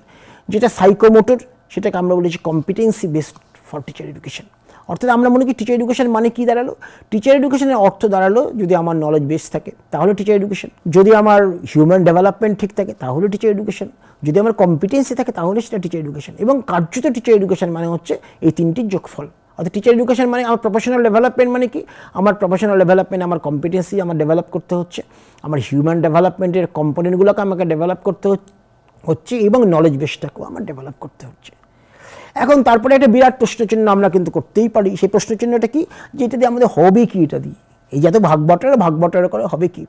যেটা সাইকোমোটর, সেটাকে আমরা বলেছি competency based for teacher education. অর্থাৎ আমরা মনে করি টিচার এডুকেশন মানে কি দাঁড়ালো, টিচার এডুকেশনের অর্থ দাঁড়ালো যদি আমার নলেজ বেস থাকে তাহলে টিচার এডুকেশন, যদি আমার হিউম্যান ডেভেলপমেন্ট ঠিক থাকে তাহলে টিচার এডুকেশন, যদি আমার কম্পিটেন্সি থাকে তাহলে সেটা টিচার এডুকেশন। এবং কার্যত টিচার এডুকেশন মানে হচ্ছে এই তিনটির যোগফল। অর্থাৎ টিচার এডুকেশন মানে আমার প্রফেশনাল ডেভেলপমেন্ট মানে কি, আমার প্রফেশনাল ডেভেলপমেন্ট আমার কম্পিটেন্সি আমার ডেভেলপ করতে হচ্ছে, আমার হিউম্যান ডেভেলপমেন্টের কম্পোনেন্টগুলোকে আমাকে ডেভেলপ করতে হচ্ছে এবং নলেজ বেসটাকেও আমার ডেভেলপ করতে হচ্ছে। এখন তারপরে একটা বিরাট প্রশ্নচিহ্ন আমরা কিন্তু করতেই পারি। সেই প্রশ্নচিহ্নটা কি, যে এটা দিয়ে আমাদের হবে কি, এটা দিয়ে এই যত ভাগ বটারা করে হবে কি।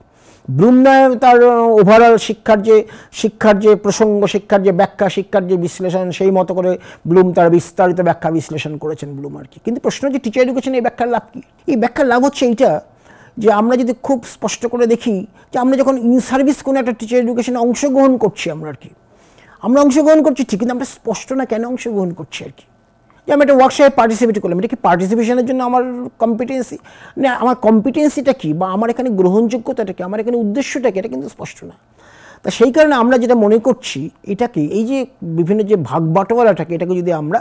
ব্লুম তার ওভারঅল শিক্ষার যে প্রসঙ্গ, শিক্ষার যে ব্যাখ্যা, শিক্ষার যে বিশ্লেষণ, সেই মতো করে ব্লুম তার বিস্তারিত ব্যাখ্যা বিশ্লেষণ করেছেন ব্লুম আর কি। কিন্তু প্রশ্ন যে টিচার এডুকেশন এই ব্যাখ্যার লাভ কি, এই ব্যাখ্যার লাভ হচ্ছে এইটা যে আমরা যদি খুব স্পষ্ট করে দেখি যে আমরা যখন ইন সার্ভিস কোনো একটা টিচার এডুকেশনে অংশগ্রহণ করছি আমরা আর কি, আমরা অংশগ্রহণ করছি ঠিক, কিন্তু আমরা স্পষ্ট না কেন অংশগ্রহণ করছি আর কি। যে আমি একটা ওয়ার্কশপে পার্টিসিপেট করলাম, এটা কি পার্টিসিপেশনের জন্য আমার কম্পিটেন্সি, না আমার কম্পিটেন্সিটা কি বা আমার এখানে গ্রহণযোগ্যতাটা কি, আমার এখানে উদ্দেশ্যটা কি, এটা কিন্তু স্পষ্ট না। তা সেই কারণে আমরা যেটা মনে করছি এটাকে, এই যে বিভিন্ন যে ভাগ বাটোয়ারাটাকে, এটাকে যদি আমরা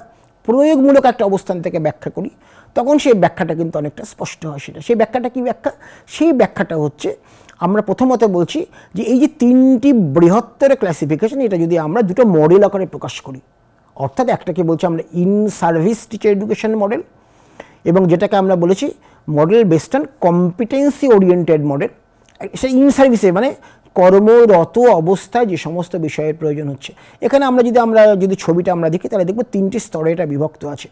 প্রয়োগমূলক একটা অবস্থান থেকে ব্যাখ্যা করি তখন সেই ব্যাখ্যাটা কিন্তু অনেকটা স্পষ্ট হয়। সেই ব্যাখ্যাটা কি ব্যাখ্যা, সেই ব্যাখ্যাটা হচ্ছে আমরা প্রথমত বলছি যে এই যে তিনটি বৃহত্তর ক্লাসিফিকেশন, এটা যদি আমরা দুটো মডেল আকারে প্রকাশ করি, অর্থাৎ একটাকে বলছি আমরা in service teacher education model, এবং যেটাকে আমরা বলেছি model based on competency oriented model. সেটা ইন সার্ভিসে মানে কর্মরত অবস্থায় যে সমস্ত বিষয়ের প্রয়োজন হচ্ছে। এখানে আমরা যদি ছবিটা আমরা দেখি তাহলে দেখব তিনটি স্তরে এটা বিভক্ত আছে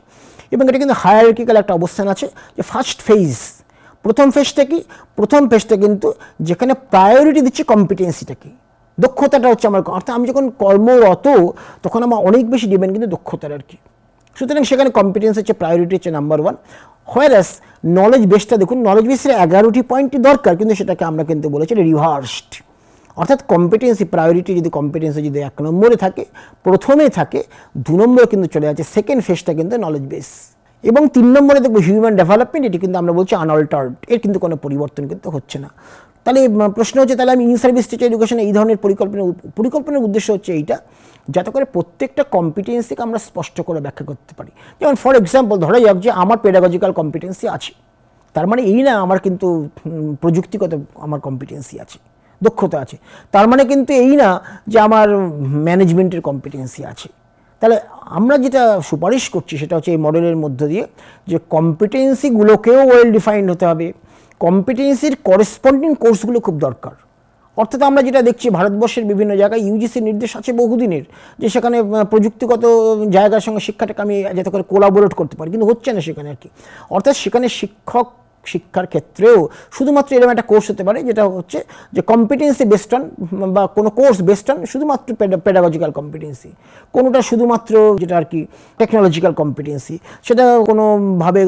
এবং এটা কিন্তু হায়ারার্কিক্যাল একটা অবস্থান আছে। যে ফার্স্ট ফেজ, প্রথম ফেজটা কি, প্রথম ফেজটা কিন্তু যেখানে প্রায়োরিটি দিচ্ছি কম্পিটেন্সিটা কি, দক্ষতাটা হচ্ছে আমার, অর্থাৎ আমি যখন কর্মরত তখন আমার অনেক বেশি ডিমান্ড কিন্তু দক্ষতার আর কি। সুতরাং সেখানে কম্পিটেন্স হচ্ছে প্রায়োরিটি, হচ্ছে নাম্বার ওয়ান। হোয়ারাস নলেজ বেসটা দেখুন, নলেজ বেসের 11টি পয়েন্টই দরকার, কিন্তু সেটাকে আমরা কিন্তু বলেছি রিভার্সড। অর্থাৎ কম্পিটেন্সি প্রায়োরিটি যদি কম্পিটেন্সি যদি 1 নম্বরে থাকে, প্রথমে থাকে, 2 নম্বরে কিন্তু চলে যাচ্ছে, সেকেন্ড ফেজটা কিন্তু নলেজ বেস। এবং 3 নম্বরে দেখবো হিউম্যান ডেভেলপমেন্ট, এটি কিন্তু আমরা বলছি আনঅল্টার্ড, এর কিন্তু কোনো পরিবর্তন কিন্তু হচ্ছে না। তাহলে প্রশ্ন হচ্ছে, তাহলে আমি ইন সার্ভিস টিচার এডুকেশনে এই ধরনের পরিকল্পনার উদ্দেশ্য হচ্ছে এইটা, যাতে করে প্রত্যেকটা কম্পিটেন্সিকে আমরা স্পষ্ট করে ব্যাখ্যা করতে পারি। যেমন ফর এক্সাম্পল ধরা যাক যে আমার পেডাগজিক্যাল কম্পিটেন্সি আছে, তার মানে এই না আমার কিন্তু প্রযুক্তিগত আমার কম্পিটেন্সি আছে, দক্ষতা আছে, তার মানে কিন্তু এই না যে আমার ম্যানেজমেন্টের কম্পিটেন্সি আছে। তাহলে আমরা যেটা সুপারিশ করছি সেটা হচ্ছে এই মডেলের মধ্য দিয়ে যে কম্পিটেন্সিগুলোকেও ওয়েল ডিফাইন্ড হতে হবে, কম্পিটেন্সির করেসপন্ডিং কোর্সগুলো খুব দরকার। অর্থাৎ আমরা যেটা দেখছি ভারতবর্ষের বিভিন্ন জায়গায় ইউজিসির নির্দেশ আছে বহুদিনের, যে সেখানে প্রযুক্তিগত জায়গার সঙ্গে শিক্ষাটাকে আমি যাতে করে কোলাবোরেট করতে পারি, কিন্তু হচ্ছে না সেখানে আর কি। অর্থাৎ সেখানে শিক্ষার ক্ষেত্রেও শুধুমাত্র এরকম একটা কোর্স হতে পারে যেটা হচ্ছে যে কম্পিটেন্সি বেসড অন, বা কোনো কোর্স বেসড অন শুধুমাত্র পেডাগজিক্যাল কম্পিটেন্সি, কোনোটা শুধুমাত্র যেটা আর কি টেকনোলজিক্যাল কম্পিটেন্সি, সেটা কোনোভাবে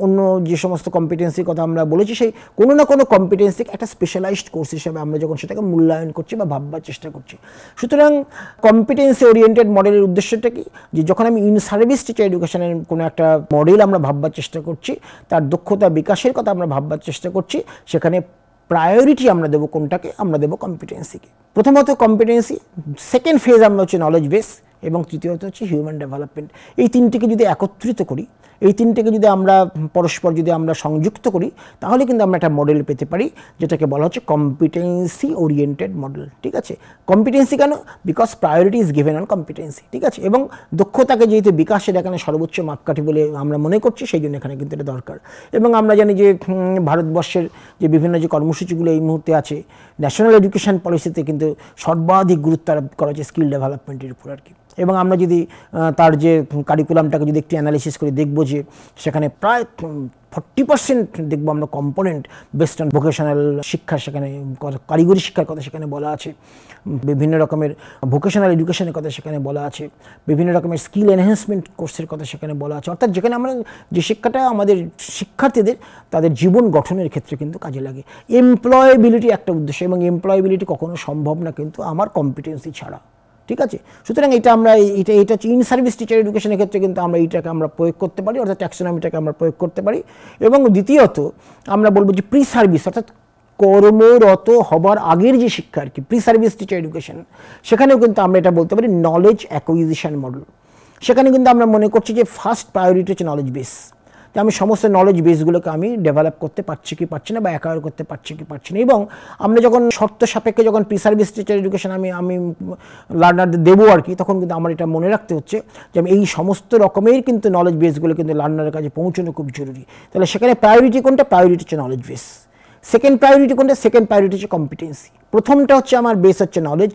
অন্য যে সমস্ত কম্পিটেন্সির কথা আমরা বলেছি সেই কোনো না কোনো কম্পিটেন্সি একটা স্পেশালাইজড কোর্স হিসেবে আমরা যখন সেটাকে মূল্যায়ন করছি বা ভাববার চেষ্টা করছি। সুতরাং কম্পিটেন্সি ওরিয়েন্টেড মডেলের উদ্দেশ্যটা কি, যে যখন আমি ইন সার্ভিস টিচার এডুকেশনের কোনো একটা মডেল আমরা ভাববার চেষ্টা করছি, তার দক্ষতা বিকাশের কথা আমরা ভাববার চেষ্টা করছি, সেখানে প্রায়োরিটি আমরা দেবো কোনটাকে, আমরা দেবো কম্পিটেন্সিকে। প্রথমত কম্পিটেন্সি, সেকেন্ড ফেজ আমরা হচ্ছে নলেজ বেস, এবং তৃতীয়ত হচ্ছে হিউম্যান ডেভেলপমেন্ট। এই তিনটিকে যদি একত্রিত করি, এই তিনটিকে যদি আমরা পরস্পর যদি আমরা সংযুক্ত করি, তাহলে কিন্তু আমরা একটা মডেল পেতে পারি যেটাকে বলা হচ্ছে কম্পিটেন্সি ওরিয়েন্টেড মডেল। ঠিক আছে, কম্পিটেন্সি কেন, because priority is given on competency. ঠিক আছে, এবং দক্ষতাকে যেহেতু বিকাশের এখানে সর্বোচ্চ মাপকাঠি বলে আমরা মনে করছি, সেই জন্য এখানে কিন্তু এটা দরকার। এবং আমরা জানি যে ভারতবর্ষের যে বিভিন্ন যে কর্মসূচিগুলো এই মুহূর্তে আছে, ন্যাশনাল এডুকেশন পলিসিতে কিন্তু সর্বাধিক গুরুত্ব আরোপ করা হচ্ছে স্কিল ডেভেলপমেন্টের উপর আর কি। এবং আমরা যদি তার যে কারিকুলামটাকে যদি একটু অ্যানালিসিস করে দেখব যে সেখানে প্রায় 40% দেখবো আমরা কম্পোনেন্ট বেসড অন ভোকেশনাল শিক্ষা, সেখানে কারিগরি শিক্ষার কথা সেখানে বলা আছে, বিভিন্ন রকমের ভোকেশনাল এডুকেশনের কথা সেখানে বলা আছে, বিভিন্ন রকমের স্কিল এনহ্যান্সমেন্ট কোর্সের কথা সেখানে বলা আছে। অর্থাৎ যেখানে আমরা যে শিক্ষাটা আমাদের শিক্ষার্থীদের তাদের জীবন গঠনের ক্ষেত্রে কিন্তু কাজে লাগে। এমপ্লয়েবিলিটি একটা উদ্দেশ্য, এবং এমপ্লয়েবিলিটি কখনো সম্ভব না কিন্তু আমার কম্পিটেন্সি ছাড়া। ঠিক আছে, সুতরাং এটা হচ্ছে ইন সার্ভিস টিচার এডুকেশনের ক্ষেত্রে কিন্তু আমরা এইটাকে আমরা প্রয়োগ করতে পারি, অর্থাৎ ট্যাক্সোনমিটাকে আমরা প্রয়োগ করতে পারি। এবং দ্বিতীয়ত আমরা বলবো যে প্রি সার্ভিস, অর্থাৎ কর্মরত হবার আগের যে শিক্ষা আর কি, প্রি সার্ভিস টিচার এডুকেশন, সেখানেও কিন্তু আমরা এটা বলতে পারি নলেজ অ্যাকুইজিশন মডেল। সেখানে কিন্তু আমরা মনে করছি যে ফার্স্ট প্রায়োরিটি হচ্ছে নলেজ বেস, যে আমি সমস্ত নলেজ বেসগুলোকে আমি ডেভেলপ করতে পারছি কি পারছি না বা অ্যাকোয়ার করতে পারছি কি পারছি না। এবং আমরা যখন শর্ত সাপেক্ষে যখন প্রি সার্ভিস টিচার এডুকেশন আমি লার্নারদের দেবো আর কি, তখন কিন্তু আমার এটা মনে রাখতে হচ্ছে যে আমি এই সমস্ত রকমের কিন্তু নলেজ বেসগুলো কিন্তু লার্নারের কাছে পৌঁছানো খুব জরুরি। তাহলে সেখানে প্রায়োরিটি কোনটা? প্রায়োরিটি হচ্ছে নলেজ বেস। সেকেন্ড প্রায়োরিটি কোনটা? সেকেন্ড প্রায়োরিটি হচ্ছে কম্পিটেন্সি। প্রথমটা হচ্ছে আমার বেস হচ্ছে নলেজ,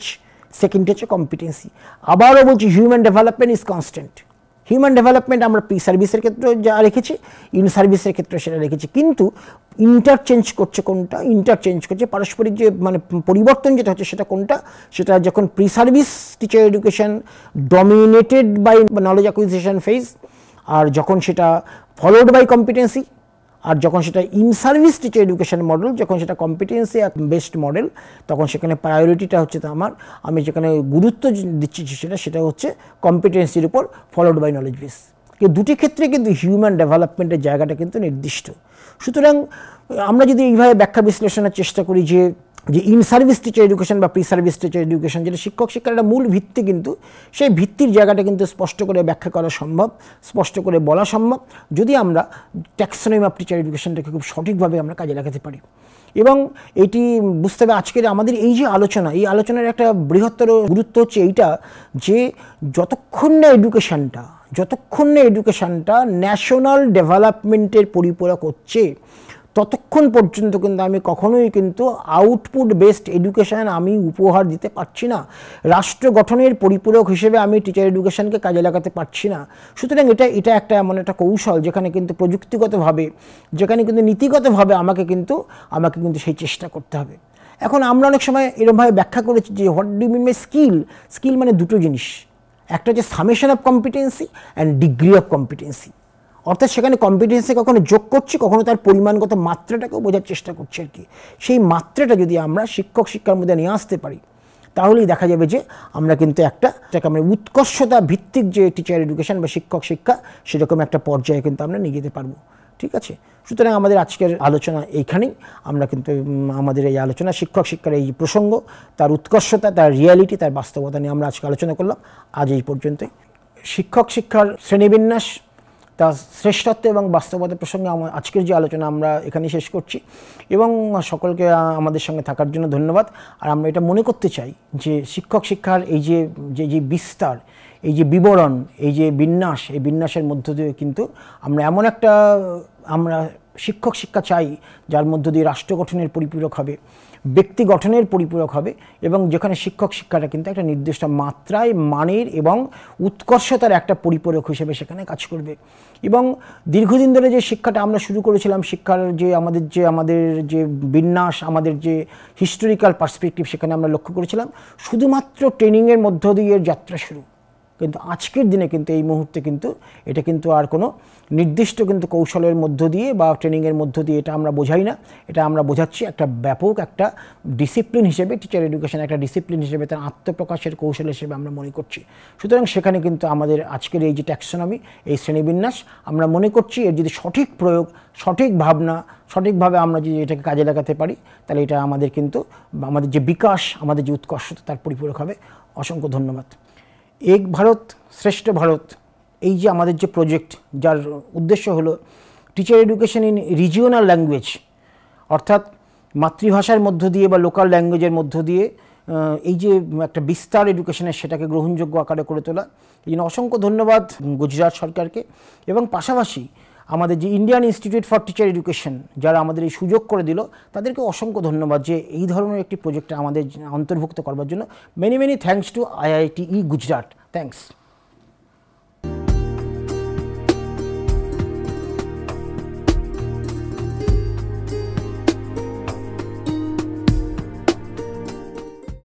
সেকেন্ডটা হচ্ছে কম্পিটেন্সি। আবারও বলছি, human development is constant. Human development আমরা প্রি সার্ভিসের ক্ষেত্রে যা রেখেছি, ইন সার্ভিসের ক্ষেত্রে সেটা রেখেছি, কিন্তু ইন্টারচেঞ্জ করছে কোনটা? ইন্টারচেঞ্জ করছে পারস্পরিক যে মানে পরিবর্তন যেটা হচ্ছে সেটা কোনটা? সেটা যখন pre service teacher education dominated by knowledge acquisition phase, আর যখন সেটা ফলোড বাই কম্পিটেন্সি, আর যখন সেটা in service teacher education model, যখন সেটা কম্পিটেন্সি বেসড মডেল, তখন সেখানে প্রায়োরিটিটা হচ্ছে আমি যেখানে গুরুত্ব দিচ্ছি সেটা হচ্ছে কম্পিটেন্সির উপর ফলোড বাই নলেজ বেস। কিন্তু দুটি ক্ষেত্রে কিন্তু হিউম্যান ডেভেলপমেন্টের জায়গাটা কিন্তু নির্দিষ্ট। সুতরাং আমরা যদি এইভাবে ব্যাখ্যা বিশ্লেষণের চেষ্টা করি যে ইন সার্ভিস টিচার এডুকেশন বা প্রি সার্ভিস টিচার এডুকেশন, যেটা শিক্ষক শিক্ষার একটা মূল ভিত্তি, কিন্তু সেই ভিত্তির জায়গাটা কিন্তু স্পষ্ট করে ব্যাখ্যা করা সম্ভব, স্পষ্ট করে বলা সম্ভব, যদি আমরা ট্যাক্সোনমি অফ টিচার এডুকেশনটাকে খুব সঠিকভাবে আমরা কাজে লাগাতে পারি। এবং এটি বুঝতে হবে আজকের আমাদের এই যে আলোচনা, এই আলোচনার একটা বৃহত্তর গুরুত্ব হচ্ছে এইটা যে যতক্ষণ না এডুকেশনটা ন্যাশনাল ডেভেলপমেন্টের পরিপূরক হচ্ছে, ততক্ষণ পর্যন্ত কিন্তু আমি কখনোই কিন্তু আউটপুট বেসড এডুকেশন আমি উপহার দিতে পারছি না। রাষ্ট্র গঠনের পরিপূরক হিসেবে আমি টিচার এডুকেশনকে কাজে লাগাতে পারছি না। সুতরাং এটা একটা এমন একটা কৌশল যেখানে কিন্তু প্রযুক্তিগতভাবে, যেখানে কিন্তু নীতিগতভাবে আমাকে কিন্তু সেই চেষ্টা করতে হবে। এখন আমরা অনেক সময় এরকমভাবে ব্যাখ্যা করেছি যে what do mean by skill. Skill মানে দুটো জিনিস, একটা হচ্ছে summation of competency and degree of competency. অর্থাৎ সেখানে কম্পিটেন্সি কখনো যোগ করছি, কখনো তার পরিমাণগত মাত্রাটাকেও বোঝার চেষ্টা করছি আর কি। সেই মাত্রাটা যদি আমরা শিক্ষক শিক্ষার মধ্যে নিয়ে আসতে পারি, তাহলেই দেখা যাবে যে আমরা কিন্তু আমরা উৎকর্ষতা ভিত্তিক যে টিচার এডুকেশন বা শিক্ষক শিক্ষা, সেরকম একটা পর্যায়ে কিন্তু আমরা নিয়ে যেতে পারবো। ঠিক আছে? সুতরাং আমাদের আজকের আলোচনা এইখানেই। আমরা কিন্তু আমাদের এই আলোচনা শিক্ষক শিক্ষার এই প্রসঙ্গ, তার উৎকর্ষতা, তার রিয়ালিটি, তার বাস্তবতা নিয়ে আমরা আজকে আলোচনা করলাম। আজ এই পর্যন্তই। শিক্ষক শিক্ষার শ্রেণীবিন্যাস, তার শ্রেষ্ঠত্ব এবং বাস্তবতা প্রসঙ্গে আজকের যে আলোচনা আমরা এখানেই শেষ করছি। এবং সকলকে আমাদের সঙ্গে থাকার জন্য ধন্যবাদ। আর আমরা এটা মনে করতে চাই যে শিক্ষক শিক্ষার এই যে বিস্তার, এই যে বিবরণ, এই যে বিন্যাস, এই বিন্যাসের মধ্য দিয়ে কিন্তু আমরা শিক্ষক শিক্ষা চাই যার মধ্য দিয়ে রাষ্ট্র গঠনের পরিপূরক হবে, ব্যক্তি গঠনের পরিপূরক হবে, এবং যেখানে শিক্ষক শিক্ষাটা কিন্তু একটা নির্দিষ্ট মাত্রায়, মানের এবং উৎকর্ষতার একটা পরিপূরক হিসেবে সেখানে কাজ করবে। এবং দীর্ঘদিন ধরে যে শিক্ষাটা আমরা শুরু করেছিলাম, শিক্ষার যে আমাদের যে বিন্যাস, আমাদের যে হিস্টোরিক্যাল পার্সপেক্টিভ, সেখানে আমরা লক্ষ্য করেছিলাম শুধুমাত্র ট্রেনিংয়ের মধ্য দিয়ে যাত্রা শুরু। কিন্তু আজকের দিনে কিন্তু এই মুহূর্তে কিন্তু এটা কিন্তু আর কোনো নির্দিষ্ট কিন্তু কৌশলের মধ্য দিয়ে বা ট্রেনিংয়ের মধ্য দিয়ে এটা আমরা বোঝাই না। এটা আমরা বোঝাচ্ছি একটা ব্যাপক একটা ডিসিপ্লিন হিসেবে, টিচার এডুকেশন একটা ডিসিপ্লিন হিসেবে, তার আত্মপ্রকাশের কৌশল হিসেবে আমরা মনে করছি। সুতরাং সেখানে কিন্তু আমাদের আজকের এই যে ট্যাক্সোনমি, এই শ্রেণীবিন্যাস, আমরা মনে করছি এর যদি সঠিক প্রয়োগ, সঠিক ভাবনা, সঠিকভাবে আমরা যদি এটাকে কাজে লাগাতে পারি, তাহলে এটা আমাদের কিন্তু আমাদের যে বিকাশ, আমাদের যে উৎকর্ষতা, তার পরিপূরক হবে। অসংখ্য ধন্যবাদ। এক ভারত শ্রেষ্ঠ ভারত, এই যে আমাদের যে প্রজেক্ট, যার উদ্দেশ্য হলো teacher education in regional language, অর্থাৎ মাতৃভাষার মধ্য দিয়ে বা লোকাল ল্যাঙ্গুয়েজের মধ্য দিয়ে এই যে একটা বিস্তার এডুকেশনের, সেটাকে গ্রহণযোগ্য আকারে করে তোলা। এই জন্য অসংখ্য ধন্যবাদ গুজরাট সরকারকে, এবং পাশাপাশি আমাদের যে Indian institute for teacher education, যারা আমাদের এই সুযোগ করে দিল, তাদেরকে অসংখ্য ধন্যবাদ যে এই ধরনের একটি প্রজেক্টে আমাদের অন্তর্ভুক্ত করবার জন্য। Many thanks to IITE Gujarat. Thanks.